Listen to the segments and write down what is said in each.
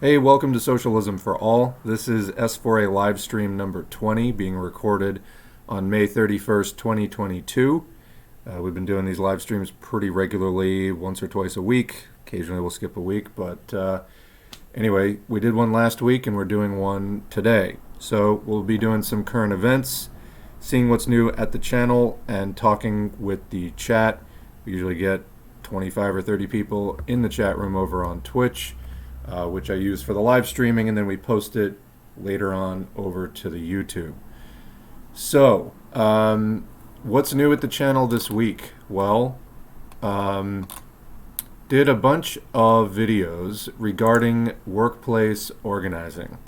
Hey, welcome to Socialism for All. This is S4A Livestream number 20 being recorded on May 31st, 2022. We've been doing these live streams pretty regularly, once or twice a week. Occasionally we'll skip a week, but anyway, we did one last week and we're doing one today. So we'll be doing some current events, seeing what's new at the channel, and talking with the chat. We usually get 25 or 30 people in the chat room over on Twitch. Which I use for the live streaming, and then we post it later on over to the YouTube. So, what's new with the channel this week? Well, did a bunch of videos regarding workplace organizing.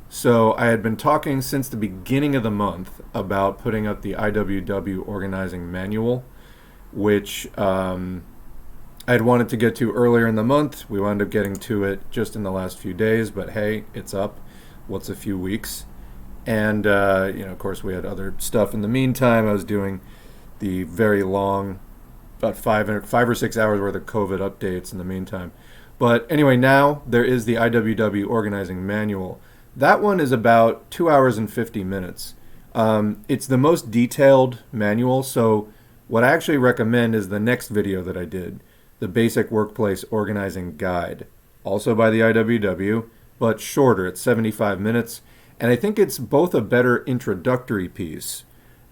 So I had been talking since the beginning of the month about putting up the IWW organizing manual, which I'd wanted to get to earlier in the month. We wound up getting to it just in the last few days, but hey, it's up. What's a few weeks? And, of course, we had other stuff in the meantime. I was doing the very long, about 5 or 6 hours worth of COVID updates in the meantime. But anyway, now there is the IWW organizing manual. That one is about 2 hours and 50 minutes. It's the most detailed manual, so what I actually recommend is the next video that I did, the Basic Workplace Organizing Guide, also by the IWW, but shorter. It's 75 minutes. And I think it's both a better introductory piece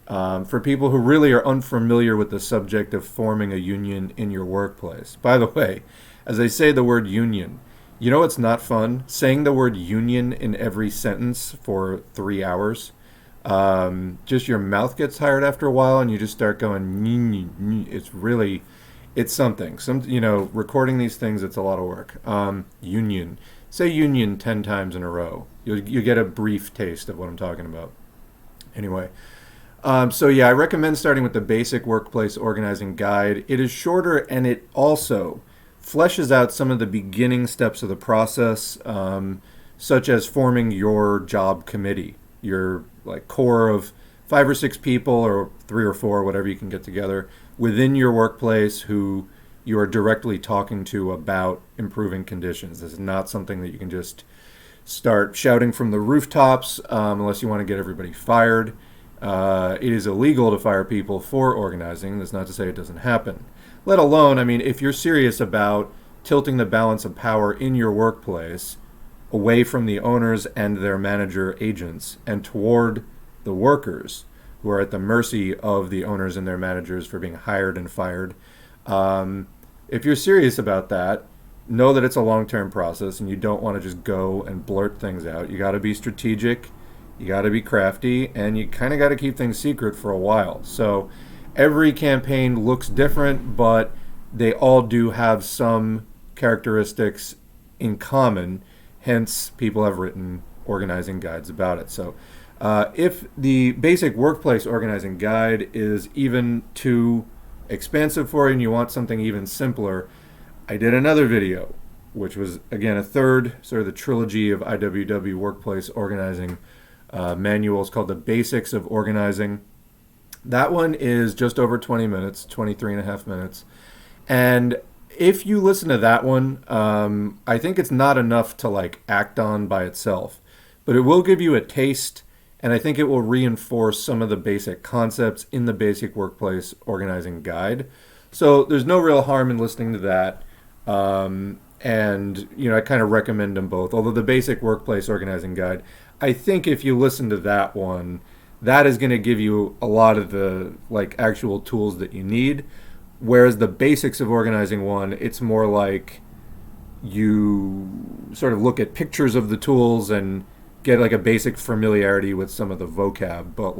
for people who really are unfamiliar with the subject of forming a union in your workplace. By the way, as I say the word union, you know it's not fun? Saying the word union in every sentence for 3 hours. Just your mouth gets tired after a while and you just start going, it's something. Recording these things, it's a lot of work. Union. Say union 10 times in a row. You get a brief taste of what I'm talking about. Anyway, I recommend starting with the Basic Workplace Organizing Guide. It is shorter and it also fleshes out some of the beginning steps of the process, such as forming your job committee, your core of 5 or 6 people or 3 or 4, whatever you can get together within your workplace who you are directly talking to about improving conditions. This is not something that you can just start shouting from the rooftops unless you want to get everybody fired. It is illegal to fire people for organizing. That's not to say it doesn't happen. Let alone, if you're serious about tilting the balance of power in your workplace away from the owners and their manager agents and toward the workers, who are at the mercy of the owners and their managers for being hired and fired. If you're serious about that, know that it's a long-term process and you don't want to just go and blurt things out. You got to be strategic, you got to be crafty, and you kind of got to keep things secret for a while. So every campaign looks different, but they all do have some characteristics in common. Hence, people have written organizing guides about it. So if the Basic Workplace Organizing Guide is even too expansive for you and you want something even simpler, I did another video, which was, again, a third, sort of the trilogy of IWW Workplace Organizing manuals called The Basics of Organizing. That one is just over 20 minutes, 23 and a half minutes. And if you listen to that one, I think it's not enough to act on by itself, but it will give you a taste. And I think it will reinforce some of the basic concepts in the Basic Workplace Organizing Guide. So there's no real harm in listening to that. I kind of recommend them both. Although the Basic Workplace Organizing Guide, I think if you listen to that one, that is going to give you a lot of the actual tools that you need. Whereas the Basics of Organizing one, it's more like you sort of look at pictures of the tools and get a basic familiarity with some of the vocab, but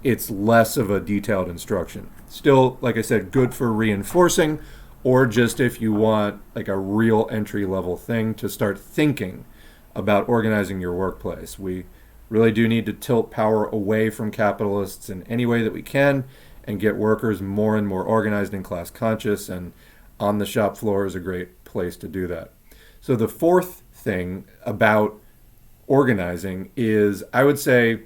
it's less of a detailed instruction. Still, like I said, good for reinforcing, or just if you want a real entry level thing to start thinking about organizing your workplace. We really do need to tilt power away from capitalists in any way that we can and get workers more and more organized and class conscious, and on the shop floor is a great place to do that. So the fourth thing about organizing is, I would say,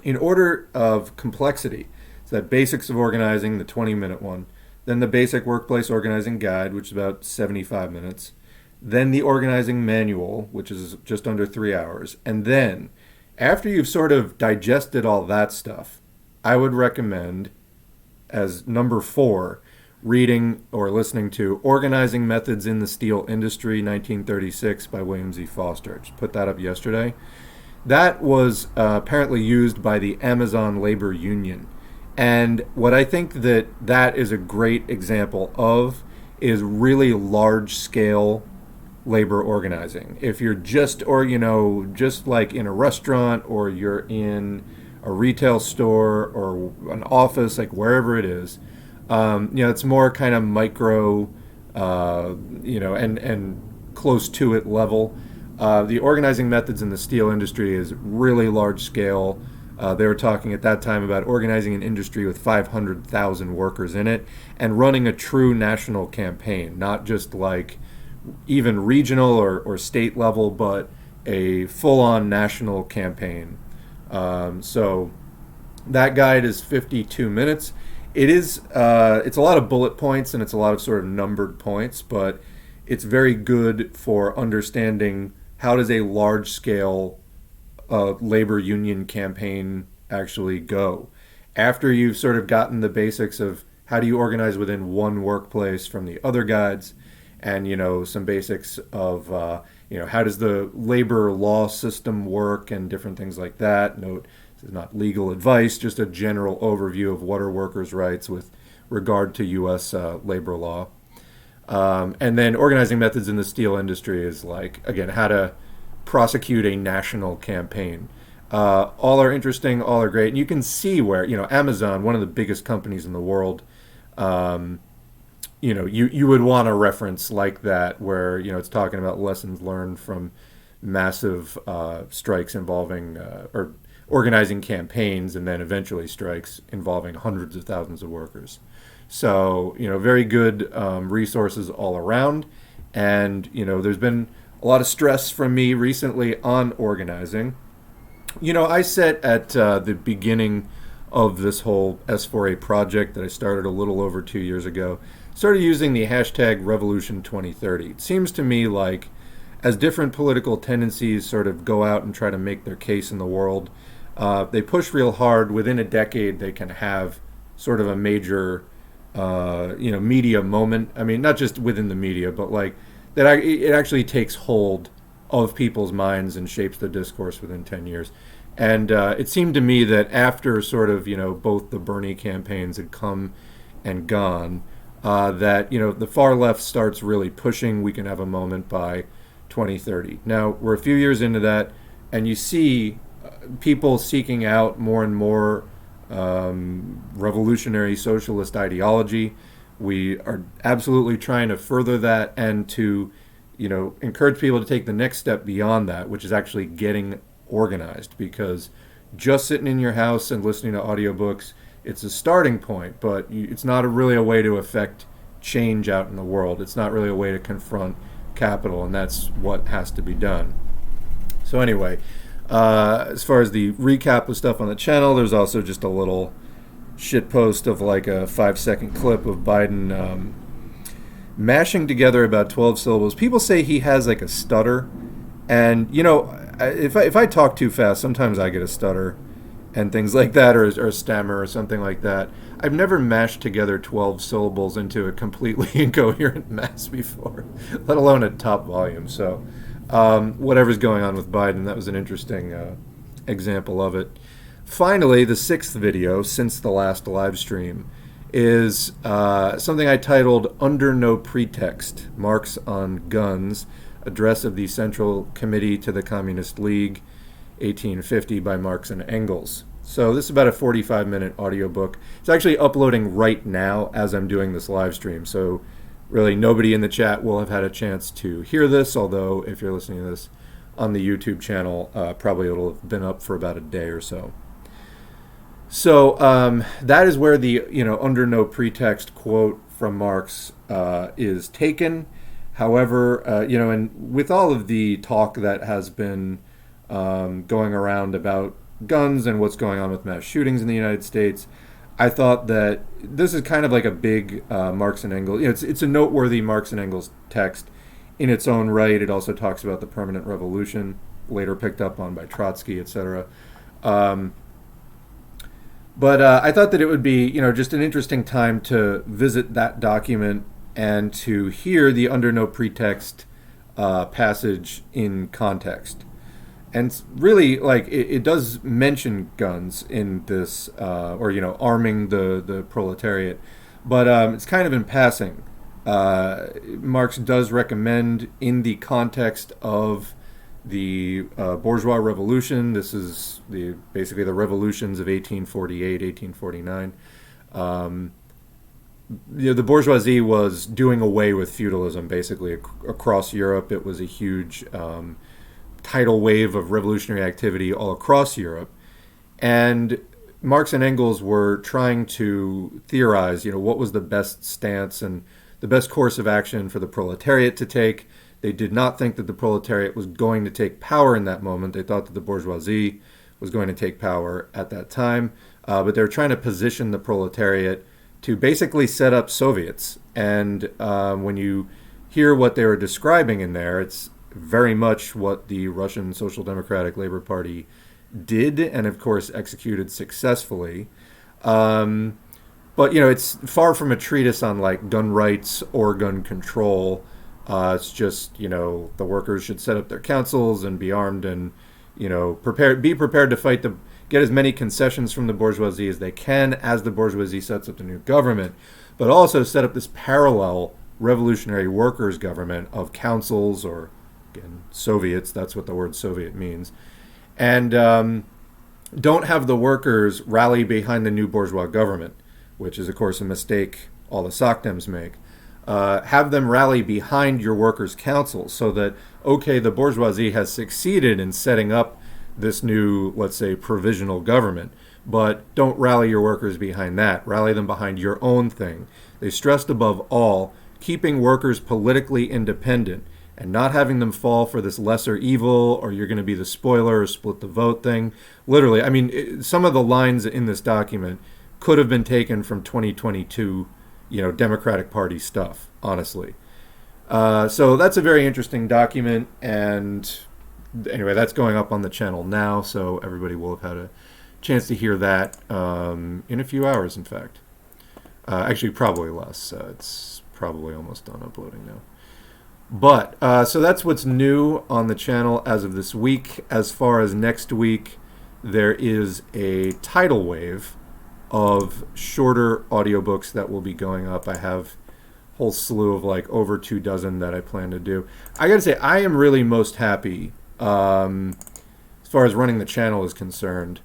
in order of complexity, it's that Basics of Organizing, the 20-minute one, then the Basic Workplace Organizing Guide, which is about 75 minutes, then the organizing manual, which is just under 3 hours. And then, after you've sort of digested all that stuff, I would recommend, as number 4, reading or listening to Organizing Methods in the Steel Industry, 1936 by William Z. Foster. Just put that up yesterday. That was apparently used by the Amazon Labor Union. And what I think that is a great example of is really large-scale labor organizing. If you're just like in a restaurant, or you're in a retail store or an office, like wherever it is, it's more kind of micro, and close to it level. The organizing methods in the steel industry is really large scale. They were talking at that time about organizing an industry with 500,000 workers in it and running a true national campaign, not just like even regional or state level, but a full-on national campaign. So that guide is 52 minutes. It's a lot of bullet points and it's a lot of sort of numbered points, but it's very good for understanding how does a large-scale labor union campaign actually go. After you've sort of gotten the basics of how do you organize within one workplace from the other guides, and some basics of how does the labor law system work and different things like that. Note, this is not legal advice, just a general overview of what are workers' rights with regard to U.S. labor law. And then organizing methods in the steel industry is like, again, how to prosecute a national campaign. All are interesting, all are great. And you can see where, Amazon, one of the biggest companies in the world, you would want a reference like that where, it's talking about lessons learned from massive strikes involving, or organizing campaigns and then eventually strikes involving hundreds of thousands of workers. So, very good resources all around. And, there's been a lot of stress from me recently on organizing. I said at the beginning of this whole S4A project that I started a little over 2 years ago, started using the hashtag Revolution 2030. It seems to me like as different political tendencies sort of go out and try to make their case in the world, they push real hard. Within a decade, they can have sort of a major, media moment. I mean, not just within the media, but like that it actually takes hold of people's minds and shapes the discourse within 10 years. And it seemed to me that after sort of, both the Bernie campaigns had come and gone, that, the far left starts really pushing, we can have a moment by 2030. Now, we're a few years into that, and you see people seeking out more and more revolutionary socialist ideology. We are absolutely trying to further that and to, encourage people to take the next step beyond that, which is actually getting organized, because just sitting in your house and listening to audiobooks, it's a starting point, but it's not really a way to affect change out in the world. It's not really a way to confront capital, and that's what has to be done. So anyway, as far as the recap of stuff on the channel, there's also just a little shit post of like a 5-second clip of Biden mashing together about 12 syllables. People say he has like a stutter, and if I talk too fast, sometimes I get a stutter and things like that, or a stammer or something like that. I've never mashed together 12 syllables into a completely incoherent mass before, let alone at top volume. So whatever's going on with Biden, that was an interesting example of it. Finally, the 6th video since the last live stream is something I titled Under No Pretext, Marx on Guns, Address of the Central Committee to the Communist League, 1850 by Marx and Engels. So this is about a 45-minute audiobook. It's actually uploading right now as I'm doing this live stream, so really nobody in the chat will have had a chance to hear this, although if you're listening to this on the YouTube channel, probably it'll have been up for about a day or so. So that is where the under no pretext quote from Marx is taken. However, and with all of the talk that has been going around about guns and what's going on with mass shootings in the United States, I thought that this is kind of like a big Marx and Engels. It's a noteworthy Marx and Engels text in its own right. It also talks about the permanent revolution, later picked up on by Trotsky, etc. Um, but I thought that it would be, just an interesting time to visit that document and to hear the under no pretext passage in context. And really, like, it does mention guns in this, or arming the proletariat, but it's kind of in passing. Marx does recommend, in the context of the bourgeois revolution, this is basically the revolutions of 1848, 1849. The bourgeoisie was doing away with feudalism basically across Europe. It was a huge tidal wave of revolutionary activity all across Europe. And Marx and Engels were trying to theorize, what was the best stance and the best course of action for the proletariat to take. They did not think that the proletariat was going to take power in that moment. They thought that the bourgeoisie was going to take power at that time. But they were trying to position the proletariat to basically set up Soviets. And when you hear what they were describing in there, it's very much what the Russian Social Democratic Labor Party did, and of course executed successfully. But it's far from a treatise on like gun rights or gun control. It's just the workers should set up their councils and be armed and be prepared to fight get as many concessions from the bourgeoisie as they can as the bourgeoisie sets up the new government, but also set up this parallel revolutionary workers' government of councils, or again, Soviets, that's what the word Soviet means, and don't have the workers rally behind the new bourgeois government, which is, of course, a mistake all the SOCDEMs make. Have them rally behind your workers' councils so that, okay, the bourgeoisie has succeeded in setting up this new, let's say, provisional government, but don't rally your workers behind that. Rally them behind your own thing. They stressed above all keeping workers politically independent and not having them fall for this lesser evil, or you're going to be the spoiler or split the vote thing. Literally, I mean, some of the lines in this document could have been taken from 2022, Democratic Party stuff, honestly. So that's a very interesting document, and anyway, that's going up on the channel now, so everybody will have had a chance to hear that in a few hours, in fact. Actually, probably less. It's probably almost done uploading now. But, so that's what's new on the channel as of this week. As far as next week, there is a tidal wave of shorter audiobooks that will be going up. I have a whole slew of like over 2 dozen that I plan to do. I gotta say, I am really most happy, as far as running the channel is concerned,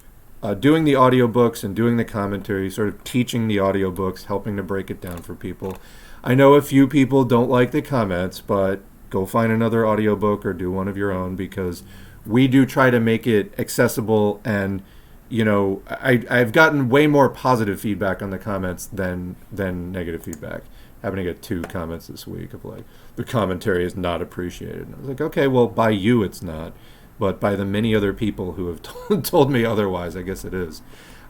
doing the audiobooks and doing the commentary, sort of teaching the audiobooks, helping to break it down for people. I know a few people don't like the comments, but go find another audiobook or do one of your own, because we do try to make it accessible. And I've gotten way more positive feedback on the comments than negative feedback. I happened to get 2 comments this week of like, the commentary is not appreciated. And I was like, okay, well, by you it's not, but by the many other people who have told me otherwise, I guess it is.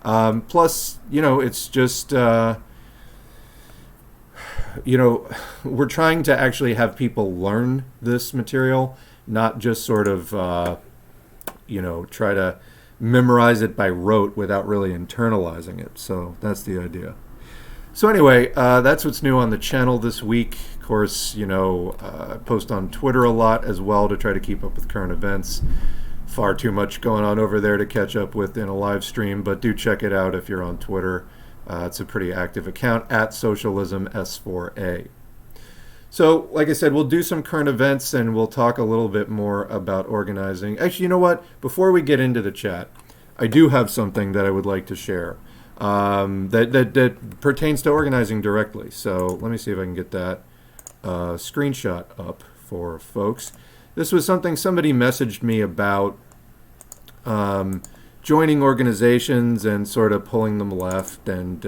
Plus, it's just, we're trying to actually have people learn this material, not just sort of, try to memorize it by rote without really internalizing it. So that's the idea. So anyway, that's what's new on the channel this week. Of course, I post on Twitter a lot as well to try to keep up with current events. Far too much going on over there to catch up with in a live stream, but do check it out if you're on Twitter. It's a pretty active account, at Socialism S4A. So, like I said, we'll do some current events and we'll talk a little bit more about organizing. Actually, you know what? Before we get into the chat, I do have something that I would like to share that pertains to organizing directly. So let me see if I can get that screenshot up for folks. This was something somebody messaged me about, joining organizations and sort of pulling them left. And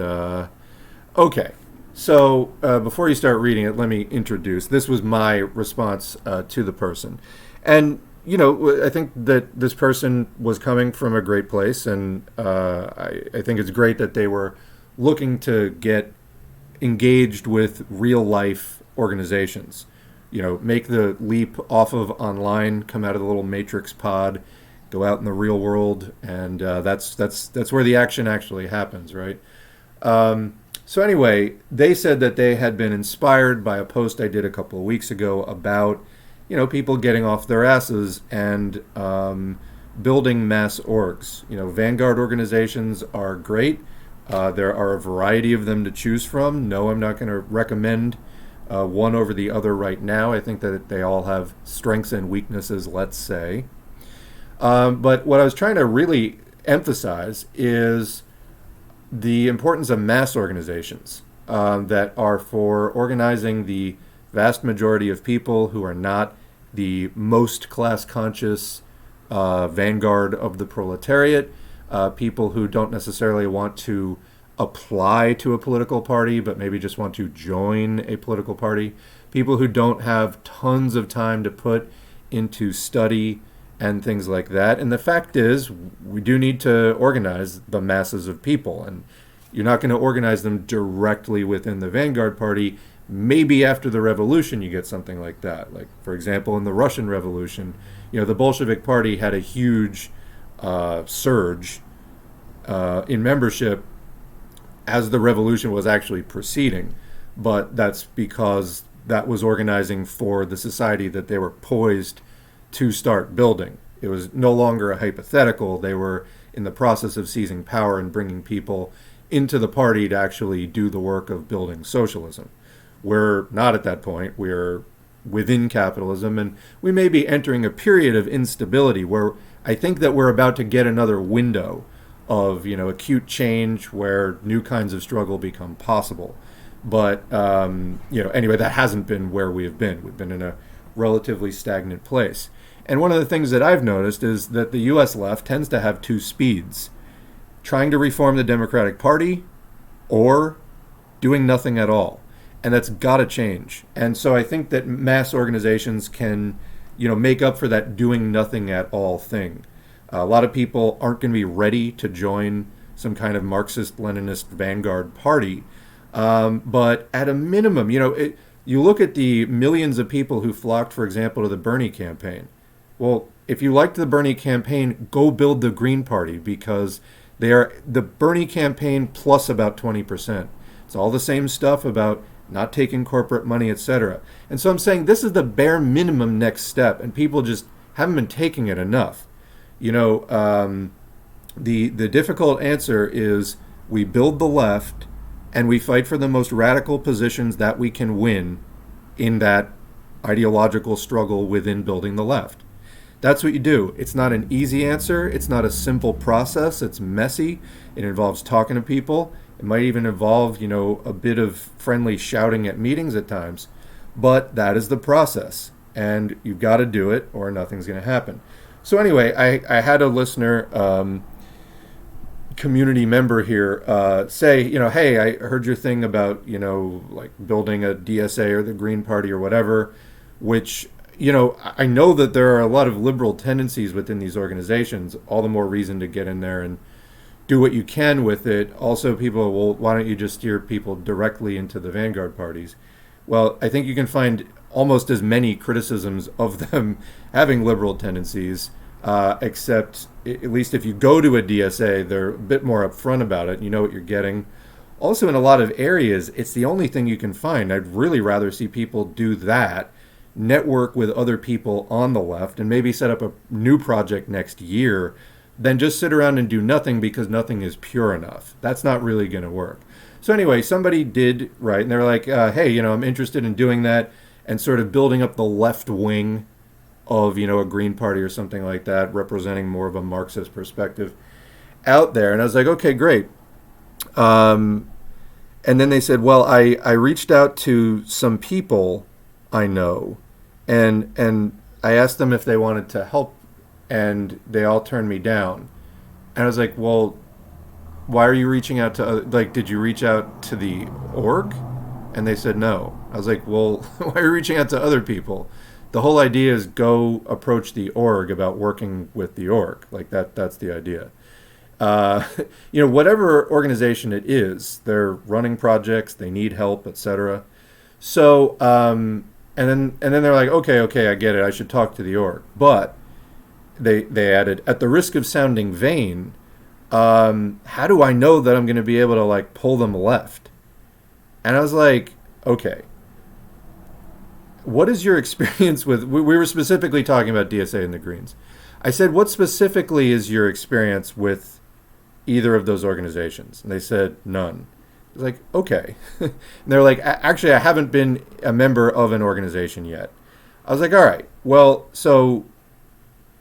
okay. So before you start reading it, let me introduce. This was my response to the person. And, I think that this person was coming from a great place, and I think it's great that they were looking to get engaged with real-life organizations, make the leap off of online, come out of the little matrix pod, go out in the real world, and that's where the action actually happens, right? So anyway, they said that they had been inspired by a post I did a couple of weeks ago about, people getting off their asses and building mass orgs. Vanguard organizations are great. There are a variety of them to choose from. No, I'm not going to recommend one over the other right now. I think that they all have strengths and weaknesses, let's say. But what I was trying to really emphasize is the importance of mass organizations that are for organizing the vast majority of people who are not the most class conscious vanguard of the proletariat, people who don't necessarily want to apply to a political party but maybe just want to join a political party, people who don't have tons of time to put into study and things like that. And the fact is, we do need to organize the masses of people, and you're not going to organize them directly within the Vanguard Party. Maybe after the revolution you get something like that. Like, for example, in the Russian Revolution, the Bolshevik Party had a huge surge in membership as the revolution was actually proceeding. But that's because that was organizing for the society that they were poised to start building. It was no longer a hypothetical. They were in the process of seizing power and bringing people into the party to actually do the work of building socialism. We're not at that point. We're within capitalism, and we may be entering a period of instability where I think that we're about to get another window of acute change where new kinds of struggle become possible. But anyway, that hasn't been where we have been. We've been in a relatively stagnant place. And one of the things that I've noticed is that the U.S. left tends to have two speeds: trying to reform the Democratic Party or doing nothing at all. And that's got to change. And so I think that mass organizations can, make up for that doing nothing at all thing. A lot of people aren't going to be ready to join some kind of Marxist-Leninist vanguard party. But at a minimum, you look at the millions of people who flocked, for example, to the Bernie campaign. Well, if you liked the Bernie campaign, go build the Green Party, because they are the Bernie campaign plus about 20%. It's all the same stuff about not taking corporate money, etc. And so I'm saying this is the bare minimum next step, and people just haven't been taking it enough. The difficult answer is we build the left and we fight for the most radical positions that we can win in that ideological struggle within building the left. That's what you do. It's not an easy answer. It's not a simple process. It's messy. It involves talking to people. It might even involve, a bit of friendly shouting at meetings at times. But that is the process. And you've got to do it or nothing's going to happen. So anyway, I had a listener, community member here, say, hey, I heard your thing about, like building a DSA or the Green Party or whatever, which, I know that there are a lot of liberal tendencies within these organizations, all the more reason to get in there and do what you can with it. Also, people, well, why don't you just steer people directly into the vanguard parties? Well, I think you can find almost as many criticisms of them having liberal tendencies, except at least if you go to a DSA, they're a bit more upfront about it. You know what you're getting. Also, in a lot of areas, it's the only thing you can find. I'd really rather see people do that, network with other people on the left, and maybe set up a new project next year than just sit around and do nothing because nothing is pure enough. That's not really going to work. So anyway, somebody did write, and they're like, hey, I'm interested in doing that and sort of building up the left wing of, a Green Party or something like that, representing more of a Marxist perspective out there. And I was like, okay, great. And then they said, well, I reached out to some people I know, and I asked them if they wanted to help, and they all turned me down. And I was like, well, why are you reaching out to other, did you reach out to the org? And they said no. I was like, well, why are you reaching out to other people? The whole idea is go approach the org about working with the org. That's the idea. Whatever organization it is, they're running projects, they need help, etc. So And then they're like, okay, I get it. I should talk to the org. But they added, at the risk of sounding vain, how do I know that I'm going to be able to like pull them left? And I was like, okay, what is your experience with? We were specifically talking about DSA and the Greens. I said, what specifically is your experience with either of those organizations? And they said, none. I was like, okay. And they're like, actually, I haven't been a member of an organization yet. I was like, all right, well, so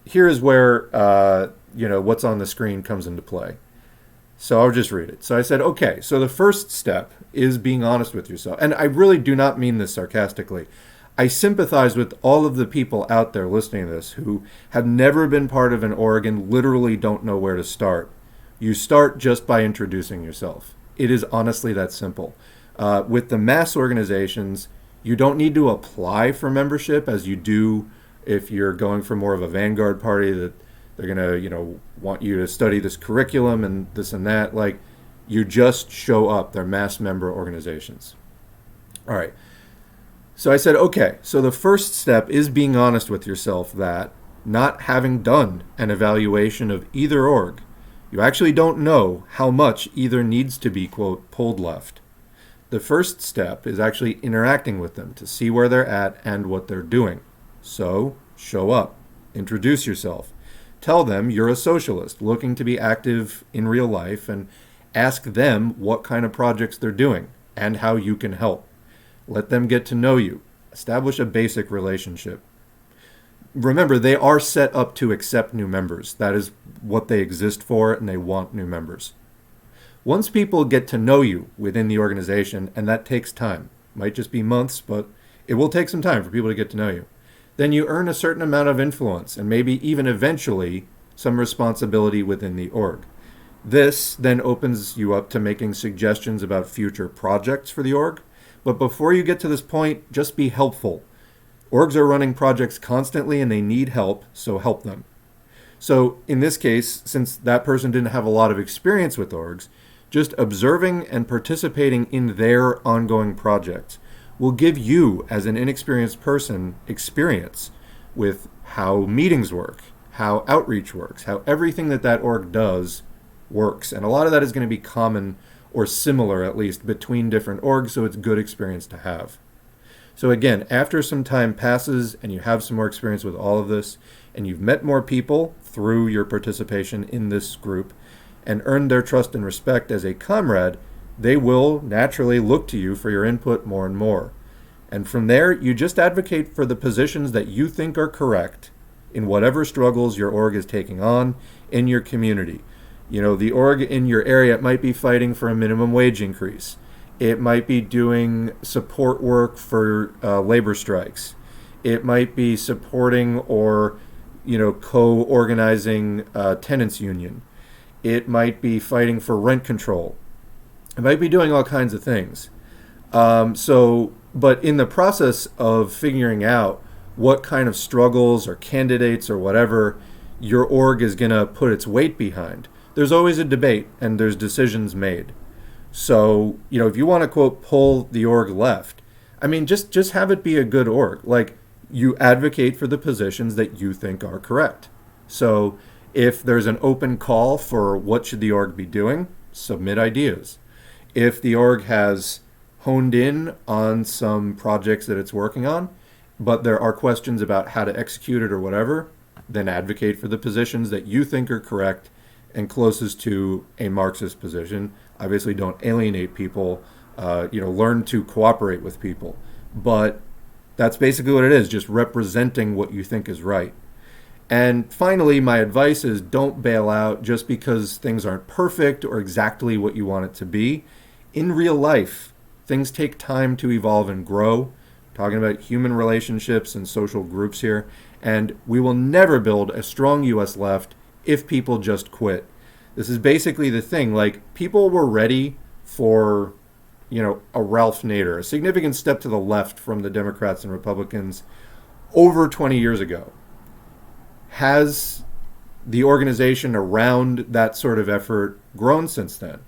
here is where, what's on the screen comes into play. So I'll just read it. So I said, okay, so the first step is being honest with yourself. And I really do not mean this sarcastically. I sympathize with all of the people out there listening to this who have never been part of an org and literally don't know where to start. You start just by introducing yourself. It is honestly that simple. With the mass organizations, you don't need to apply for membership as you do if you're going for more of a vanguard party that they're going to, want you to study this curriculum and this and that. Like, you just show up. They're mass member organizations. All right. So I said, okay, so the first step is being honest with yourself that not having done an evaluation of either org, you actually don't know how much either needs to be, quote, pulled left. The first step is actually interacting with them to see where they're at and what they're doing. So show up, introduce yourself, tell them you're a socialist looking to be active in real life, and ask them what kind of projects they're doing and how you can help. Let them get to know you. Establish a basic relationship. Remember, they are set up to accept new members. That is what they exist for, and they want new members. Once people get to know you within the organization, and that takes time, might just be months, but it will take some time for people to get to know you, then you earn a certain amount of influence and maybe even eventually some responsibility within the org. This then opens you up to making suggestions about future projects for the org. But before you get to this point, just be helpful. Orgs are running projects constantly and they need help, so help them. So in this case, since that person didn't have a lot of experience with orgs, just observing and participating in their ongoing projects will give you, as an inexperienced person, experience with how meetings work, how outreach works, how everything that org does works. And a lot of that is going to be common or similar, at least, between different orgs, so it's good experience to have. So again, after some time passes and you have some more experience with all of this, and you've met more people through your participation in this group and earned their trust and respect as a comrade, they will naturally look to you for your input more and more. And from there, you just advocate for the positions that you think are correct in whatever struggles your org is taking on in your community. The org in your area might be fighting for a minimum wage increase. It might be doing support work for labor strikes. It might be supporting or, co-organizing a tenants union. It might be fighting for rent control. It might be doing all kinds of things. But in the process of figuring out what kind of struggles or candidates or whatever your org is going to put its weight behind, there's always a debate and there's decisions made. So, if you want to, quote, pull the org left, just have it be a good org. Like, you advocate for the positions that you think are correct. So if there's an open call for what should the org be doing, submit ideas. If the org has honed in on some projects that it's working on, but there are questions about how to execute it or whatever, then advocate for the positions that you think are correct and closest to a Marxist position. Obviously, don't alienate people. Learn to cooperate with people. But that's basically what it is, just representing what you think is right. And finally, my advice is don't bail out just because things aren't perfect or exactly what you want it to be. In real life, things take time to evolve and grow. Talking about human relationships and social groups here. And we will never build a strong U.S. left if people just quit. This is basically the thing. Like, people were ready for, a Ralph Nader, a significant step to the left from the Democrats and Republicans over 20 years ago. Has the organization around that sort of effort grown since then?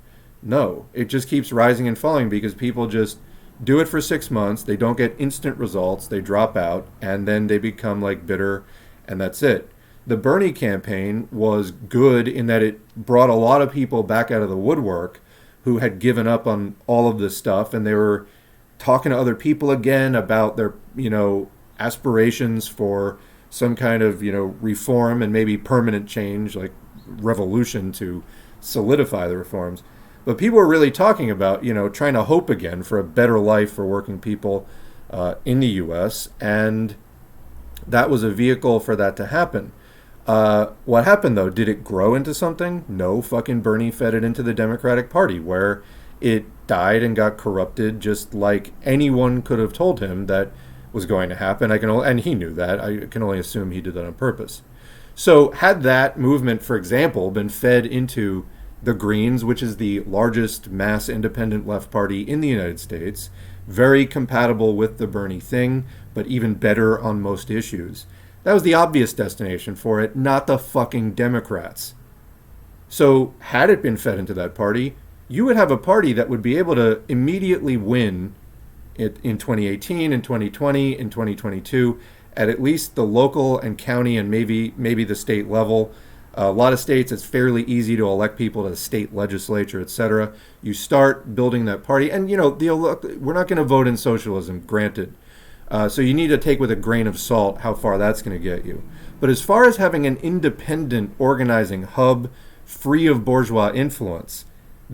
No, it just keeps rising and falling because people just do it for 6 months, they don't get instant results, they drop out, and then they become like bitter, and that's it. The Bernie campaign was good in that it brought a lot of people back out of the woodwork who had given up on all of this stuff, and they were talking to other people again about their, aspirations for some kind of, reform and maybe permanent change, like revolution to solidify the reforms. But people were really talking about, trying to hope again for a better life for working people in the U.S., and that was a vehicle for that to happen. What happened, though? Did it grow into something? No, fucking Bernie fed it into the Democratic Party, where it died and got corrupted, just like anyone could have told him that was going to happen. And he knew that. I can only assume he did that on purpose. So had that movement, for example, been fed into the Greens, which is the largest mass independent left party in the United States, very compatible with the Bernie thing, but even better on most issues. That was the obvious destination for it, not the fucking Democrats. So had it been fed into that party, you would have a party that would be able to immediately win it in 2018, in 2020, in 2022, at least the local and county and maybe the state level. A lot of states, it's fairly easy to elect people to the state legislature, etc. You start building that party, and we're not going to vote in socialism, granted. So you need to take with a grain of salt how far that's going to get you. But as far as having an independent organizing hub, free of bourgeois influence,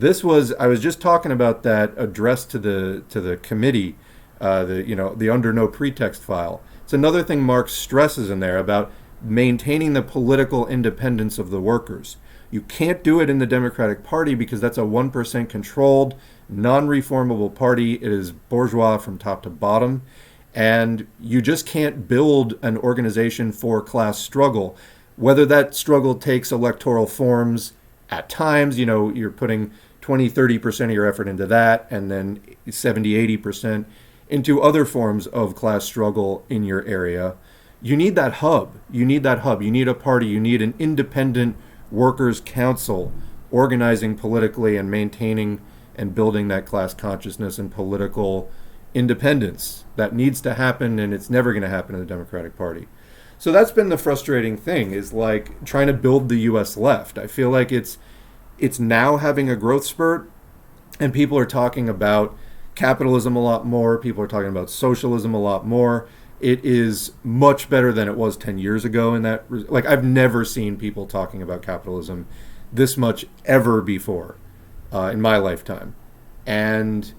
I was just talking about that address to the committee, the under no pretext file. It's another thing Marx stresses in there about maintaining the political independence of the workers. You can't do it in the Democratic Party because that's a 1% controlled, non-reformable party. It is bourgeois from top to bottom. And you just can't build an organization for class struggle. Whether that struggle takes electoral forms at times, you're putting 20, 30% of your effort into that, and then 70, 80% into other forms of class struggle in your area. You need that hub. You need a party. You need an independent workers' council organizing politically and maintaining and building that class consciousness and political independence. That needs to happen, and it's never going to happen in the Democratic Party. So that's been the frustrating thing, is like trying to build the U.S. left. I feel like it's now having a growth spurt, and people are talking about capitalism a lot more. People are talking about socialism a lot more. It is much better than it was 10 years ago in that. Like, I've never seen people talking about capitalism this much ever before in my lifetime. And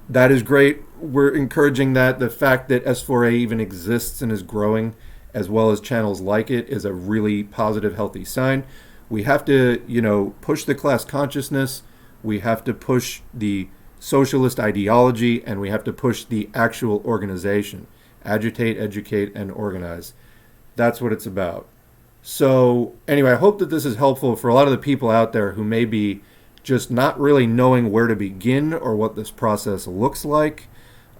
that is great. We're encouraging that. The fact that S4A even exists and is growing, as well as channels like it, is a really positive, healthy sign. We have to, push the class consciousness. We have to push the socialist ideology, and we have to push the actual organization. Agitate, educate, and organize. That's what it's about. So anyway, I hope that this is helpful for a lot of the people out there who may be just not really knowing where to begin or what this process looks like.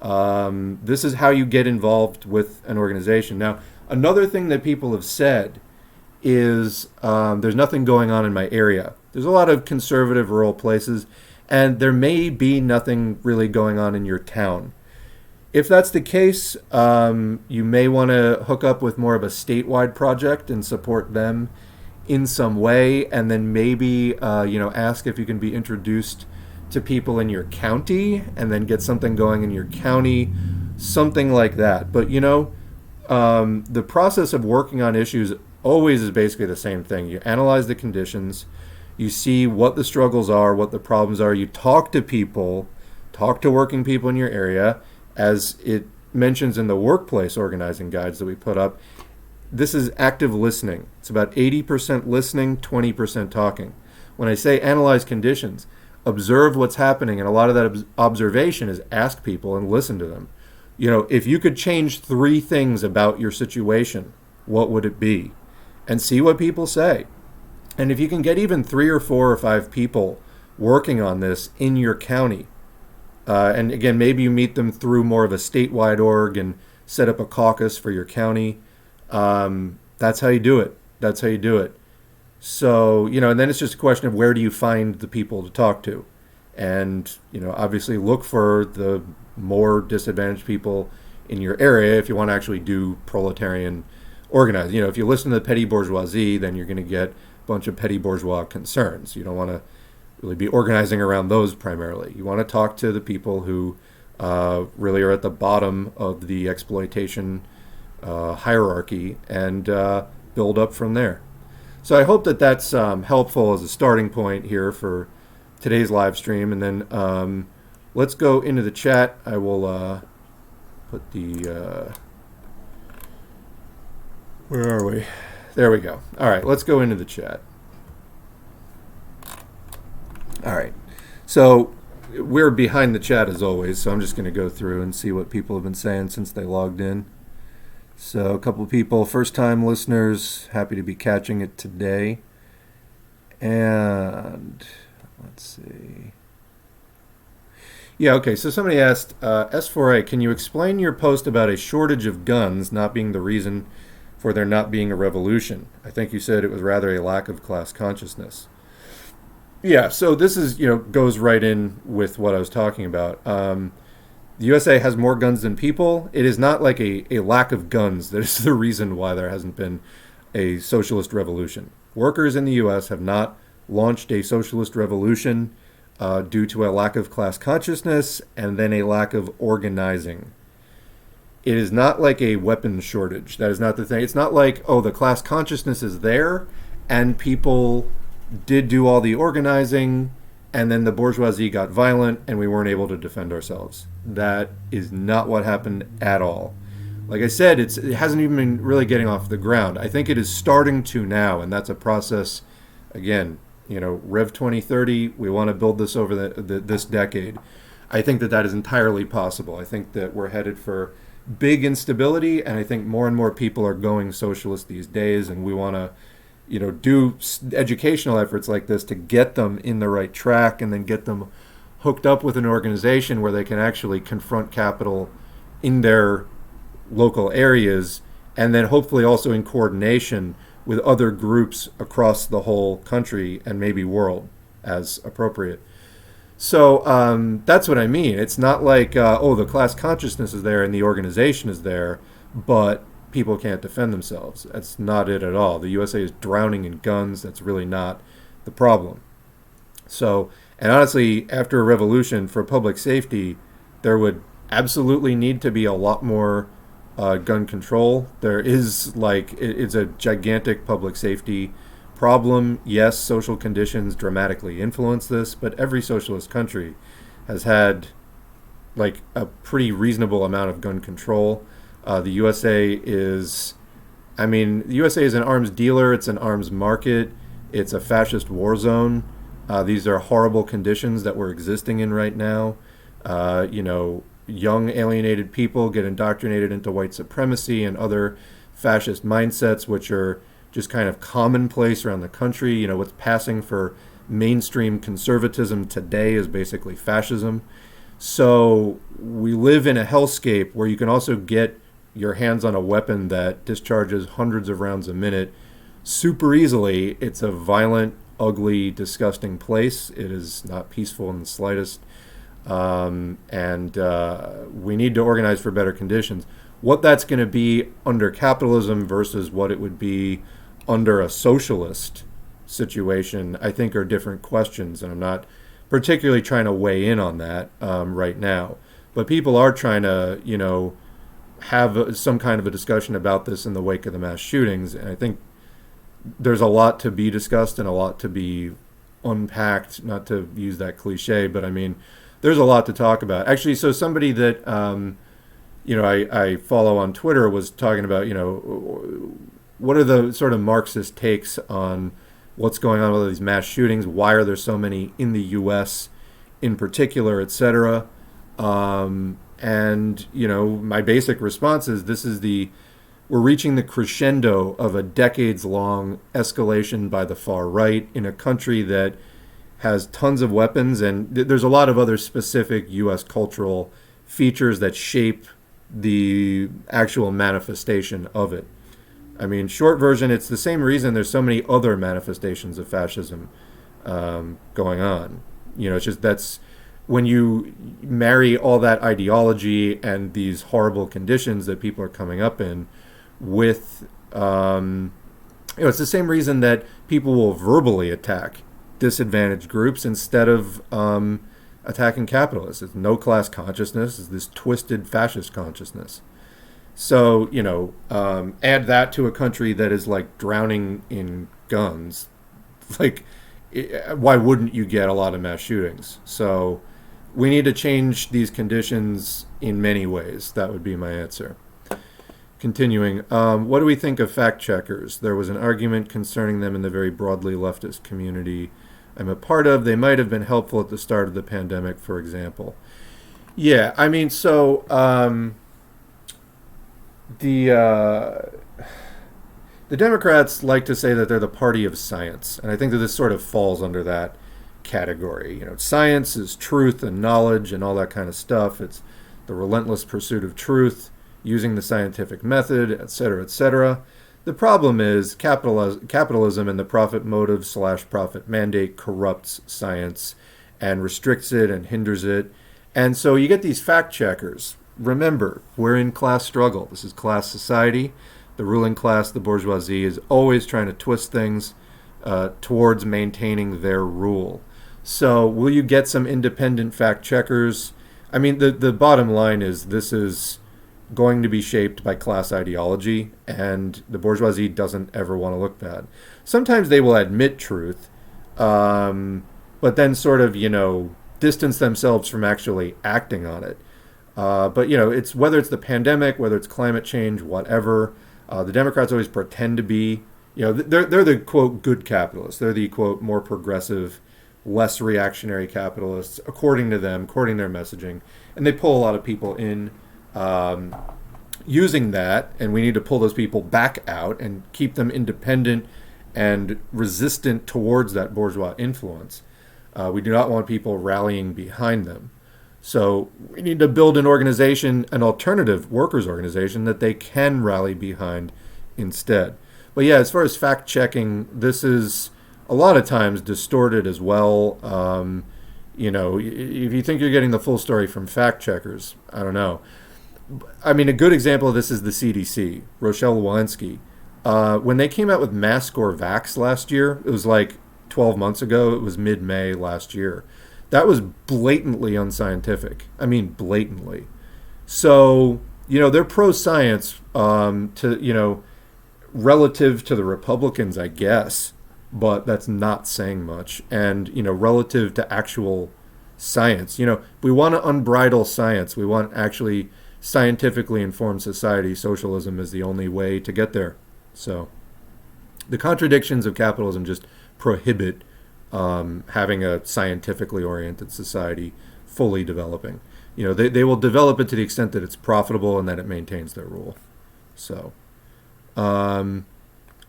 This is how you get involved with an organization. Now, another thing that people have said is there's nothing going on in my area. There's a lot of conservative rural places, and there may be nothing really going on in your town. If that's the case, you may want to hook up with more of a statewide project and support them in some way, and then maybe ask if you can be introduced to people in your county, and then get something going in your county, something like that. But the process of working on issues always is basically the same thing. You analyze the conditions, you see what the struggles are, what the problems are, you talk to people, talk to working people in your area, as it mentions in the workplace organizing guides that we put up. This is active listening. It's about 80% listening, 20% talking. When I say analyze conditions, observe what's happening, and a lot of that observation is ask people and listen to them. If you could change 3 things about your situation, what would it be? And see what people say. And if you can get even 3 or 4 or 5 people working on this in your county, and again, maybe you meet them through more of a statewide org and set up a caucus for your county. That's how you do it. So, and then it's just a question of where do you find the people to talk to? and obviously look for the more disadvantaged people in your area if you want to actually do proletarian organizing. If you listen to the petty bourgeoisie, then you're going to get a bunch of petty bourgeois concerns. You don't want to really be organizing around those primarily. You want to talk to the people who really are at the bottom of the exploitation hierarchy and build up from there. So I hope that that's helpful as a starting point here for today's live stream. And then let's go into the chat. I will put the... where are we? There we go. All right, let's go into the chat. All right. So we're behind the chat as always, so I'm just going to go through and see what people have been saying since they logged in. So a couple of people, first-time listeners, happy to be catching it today. And let's see. Yeah, okay, so somebody asked, S4A, can you explain your post about a shortage of guns not being the reason for there not being a revolution? I think you said it was rather a lack of class consciousness. Yeah, so this is, goes right in with what I was talking about. The USA has more guns than people. It is not like a lack of guns that is the reason why there hasn't been a socialist revolution. Workers in the US have not launched a socialist revolution due to a lack of class consciousness and then a lack of organizing. It is not like a weapons shortage. That is not the thing. It's not like, the class consciousness is there and people did do all the organizing and then the bourgeoisie got violent and we weren't able to defend ourselves. That is not what happened at all. Like I said, it hasn't even been really getting off the ground. I think it is starting to now, and that's a process, again, Rev 2030, we want to build this over this decade. I think that is entirely possible. I think that we're headed for big instability, and I think more and more people are going socialist these days, and we want to do educational efforts like this to get them in the right track and then get them hooked up with an organization where they can actually confront capital in their local areas and then hopefully also in coordination with other groups across the whole country and maybe world as appropriate. So that's what I mean. It's not like, the class consciousness is there and the organization is there, but people can't defend themselves. That's not it at all. The USA is drowning in guns. That's really not the problem. So, and honestly, after a revolution for public safety, there would absolutely need to be a lot more gun control. There is it's a gigantic public safety problem. Yes, social conditions dramatically influence this, but every socialist country has had a pretty reasonable amount of gun control. The USA is an arms dealer. It's an arms market. It's a fascist war zone. These are horrible conditions that we're existing in right now. Young alienated people get indoctrinated into white supremacy and other fascist mindsets, which are just kind of commonplace around the country. What's passing for mainstream conservatism today is basically fascism. So we live in a hellscape where you can also get your hands on a weapon that discharges hundreds of rounds a minute super easily. It's a violent, ugly, disgusting place. It is not peaceful in the slightest. And we need to organize for better conditions. What that's going to be under capitalism versus what it would be under a socialist situation, I think, are different questions. And I'm not particularly trying to weigh in on that right now. But people are trying to, have some kind of a discussion about this in the wake of the mass shootings. And I think there's a lot to be discussed and a lot to be unpacked, not to use that cliche, but there's a lot to talk about. Actually, so somebody that, I follow on Twitter was talking about, what are the sort of Marxist takes on what's going on with these mass shootings? Why are there so many in the U.S. in particular, et cetera? And, my basic response is we're reaching the crescendo of a decades-long escalation by the far right in a country that has tons of weapons, and there's a lot of other specific U.S. cultural features that shape the actual manifestation of it. Short version, it's the same reason there's so many other manifestations of fascism going on. It's just that's when you marry all that ideology and these horrible conditions that people are coming up in with, it's the same reason that people will verbally attack disadvantaged groups instead of attacking capitalists. It's no class consciousness. It's this twisted fascist consciousness. So, add that to a country that is like drowning in guns. Like, why wouldn't you get a lot of mass shootings? So we need to change these conditions in many ways. That would be my answer. Continuing, what do we think of fact checkers? There was an argument concerning them in the very broadly leftist community I'm a part of. They might have been helpful at the start of the pandemic, for example. Yeah, I mean, so the Democrats like to say that they're the party of science, and I think that this sort of falls under that category. Science is truth and knowledge and all that kind of stuff. It's the relentless pursuit of truth, using the scientific method, et cetera, et cetera. The problem is capitalism and the profit motive / profit mandate corrupts science and restricts it and hinders it. And so you get these fact checkers. Remember, we're in class struggle. This is class society. The ruling class, the bourgeoisie, is always trying to twist things towards maintaining their rule. So will you get some independent fact checkers? I mean, the bottom line is this is going to be shaped by class ideology, and the bourgeoisie doesn't ever want to look bad. Sometimes they will admit truth, but then sort of, distance themselves from actually acting on it. But, it's whether it's the pandemic, whether it's climate change, whatever, the Democrats always pretend to be, they're the, quote, good capitalists. They're the, quote, more progressive, less reactionary capitalists, according to them, according to their messaging. And they pull a lot of people in using that, and we need to pull those people back out and keep them independent and resistant towards that bourgeois influence. We do not want people rallying behind them. So we need to build an organization, an alternative workers' organization that they can rally behind instead. But yeah, as far as fact-checking, this is a lot of times distorted as well. If you think you're getting the full story from fact-checkers, I don't know. I mean, a good example of this is the CDC, Rochelle Walensky. When they came out with mask or vax last year, it was like 12 months ago. It was mid-May last year. That was blatantly unscientific. I mean, blatantly. So, they're pro-science relative to the Republicans, I guess, but that's not saying much. And, relative to actual science, we want to unbridle science. We want actually scientifically informed society. Socialism is the only way to get there. So the contradictions of capitalism just prohibit having a scientifically oriented society fully developing. They will develop it to the extent that it's profitable and that it maintains their rule. So I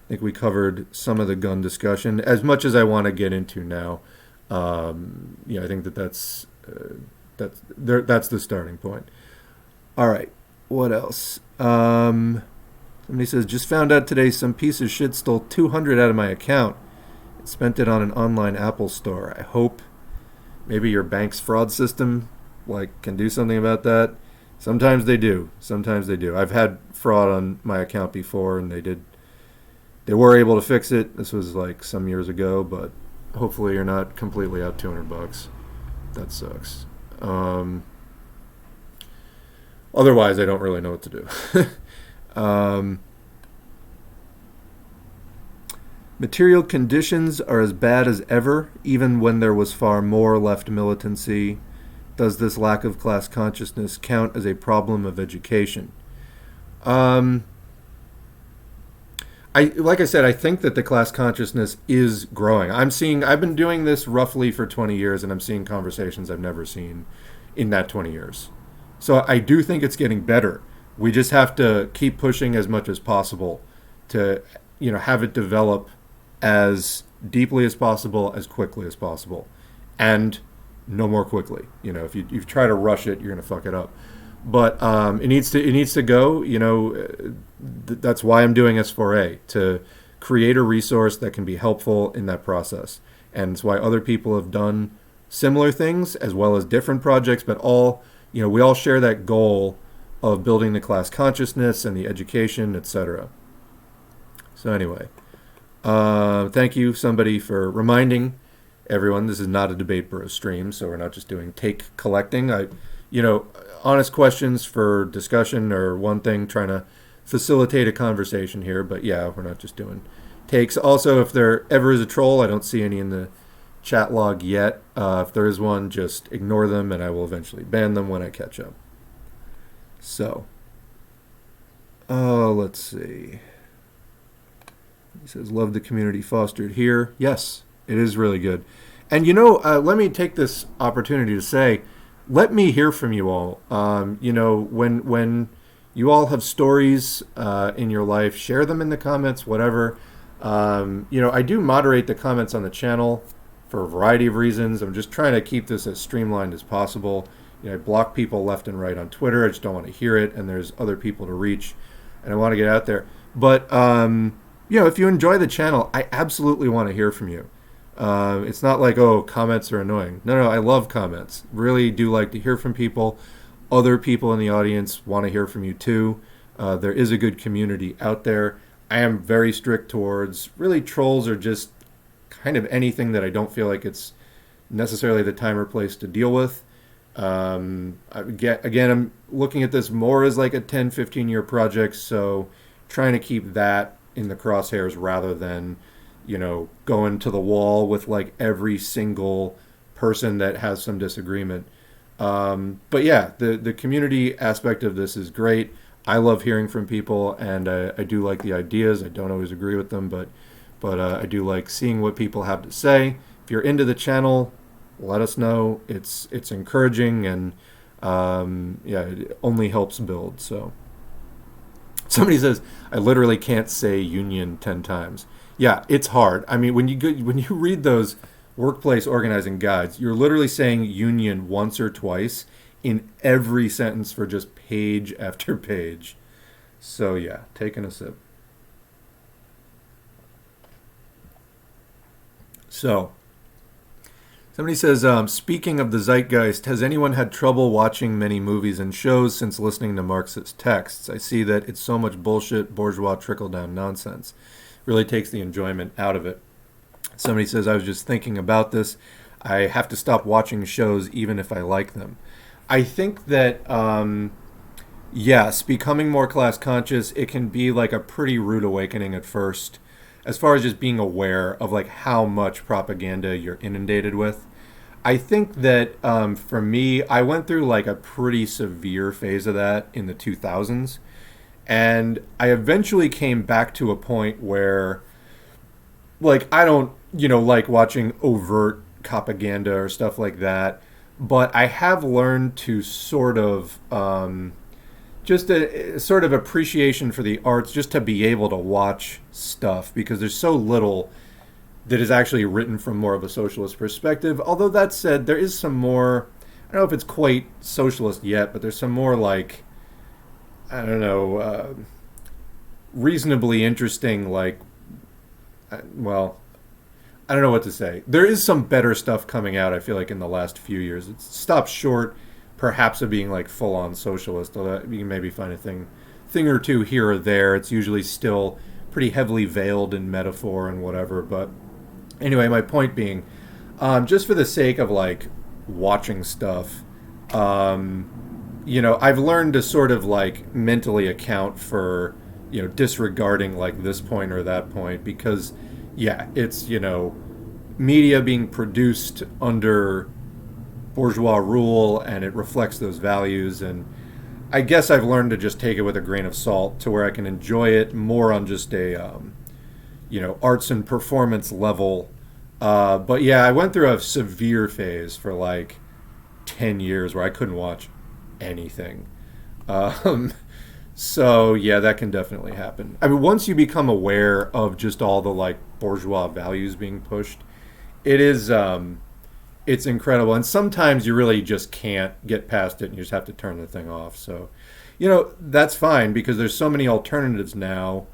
think we covered some of the gun discussion as much as I want to get into now. I think that's the starting point. All right, what else? Somebody says, just found out today some piece of shit stole $200 out of my account and spent it on an online Apple store. I hope maybe your bank's fraud system can do something about that. Sometimes they do. I've had fraud on my account before, and they were able to fix it. This was some years ago, but hopefully you're not completely out $200. That sucks. Otherwise, I don't really know what to do. Material conditions are as bad as ever, even when there was far more left militancy. Does this lack of class consciousness count as a problem of education? Like I said, I think that the class consciousness is growing. I've been doing this roughly for 20 years, and I'm seeing conversations I've never seen in that 20 years. So I do think it's getting better. We just have to keep pushing as much as possible to, have it develop as deeply as possible, as quickly as possible, and no more quickly. If you try to rush it, you're going to fuck it up. But it needs to go. That's why I'm doing S4A, to create a resource that can be helpful in that process, and it's why other people have done similar things as well as different projects, but all, we all share that goal of building the class consciousness and the education, etc. So anyway, thank you, somebody, for reminding everyone this is not a debate bro stream, so we're not just doing take collecting. Honest questions for discussion are one thing, trying to facilitate a conversation here, but yeah, we're not just doing takes. Also, if there ever is a troll, I don't see any in the chat log yet. If there is one, just ignore them, and I will eventually ban them when I catch up. So, let's see. He says, love the community fostered here. Yes, it is really good. And, let me take this opportunity to say, let me hear from you all. When you all have stories in your life, share them in the comments, whatever. I do moderate the comments on the channel for a variety of reasons. I'm just trying to keep this as streamlined as possible. I block people left and right on Twitter. I just don't want to hear it, and there's other people to reach, and I want to get out there. But, if you enjoy the channel, I absolutely want to hear from you. It's not like, comments are annoying. No, I love comments. Really do like to hear from people. Other people in the audience want to hear from you too. There is a good community out there. I am very strict towards, really, trolls are just kind of anything that I don't feel like it's necessarily the time or place to deal with. Again, I'm looking at this more as like a 10, 15-year project, so trying to keep that in the crosshairs rather than, going to the wall with like every single person that has some disagreement. But yeah, the community aspect of this is great. I love hearing from people, and I do like the ideas. I don't always agree with them, but I do like seeing what people have to say. If you're into the channel, let us know. It's encouraging, and it only helps build. So somebody says, I literally can't say union 10 times. Yeah, it's hard. I mean, when you read those workplace organizing guides, you're literally saying union once or twice in every sentence for just page after page. So yeah, taking a sip. So somebody says, speaking of the zeitgeist, has anyone had trouble watching many movies and shows since listening to Marxist texts? I see that it's so much bullshit, bourgeois trickle-down nonsense. Really takes the enjoyment out of it. Somebody says, I was just thinking about this. I have to stop watching shows even if I like them. I think that, yes, becoming more class conscious, it can be like a pretty rude awakening at first, as far as just being aware of like how much propaganda you're inundated with. I think that for me, I went through like a pretty severe phase of that in the 2000s. And I eventually came back to a point where, like, I don't, like watching overt propaganda or stuff like that. But I have learned to sort of, just a sort of appreciation for the arts, just to be able to watch stuff, because there's so little that is actually written from more of a socialist perspective. Although that said, there is some more, I don't know if it's quite socialist yet, but there's some more like, I don't know, reasonably interesting, like, well, I don't know what to say. There is some better stuff coming out, I feel like, in the last few years. It's stopped short, perhaps, of being like full-on socialist, although you can maybe find a thing or two here or there. It's usually still pretty heavily veiled in metaphor and whatever. But anyway, my point being, just for the sake of like watching stuff, I've learned to sort of like mentally account for, disregarding like this point or that point, because yeah, it's, media being produced under bourgeois rule, and it reflects those values. And I guess I've learned to just take it with a grain of salt, to where I can enjoy it more on just a, arts and performance level. But yeah, I went through a severe phase for like 10 years where I couldn't watch anything. So yeah, that can definitely happen. I mean, once you become aware of just all the like bourgeois values being pushed, it is, it's incredible. And sometimes you really just can't get past it, and you just have to turn the thing off. So, that's fine, because there's so many alternatives now,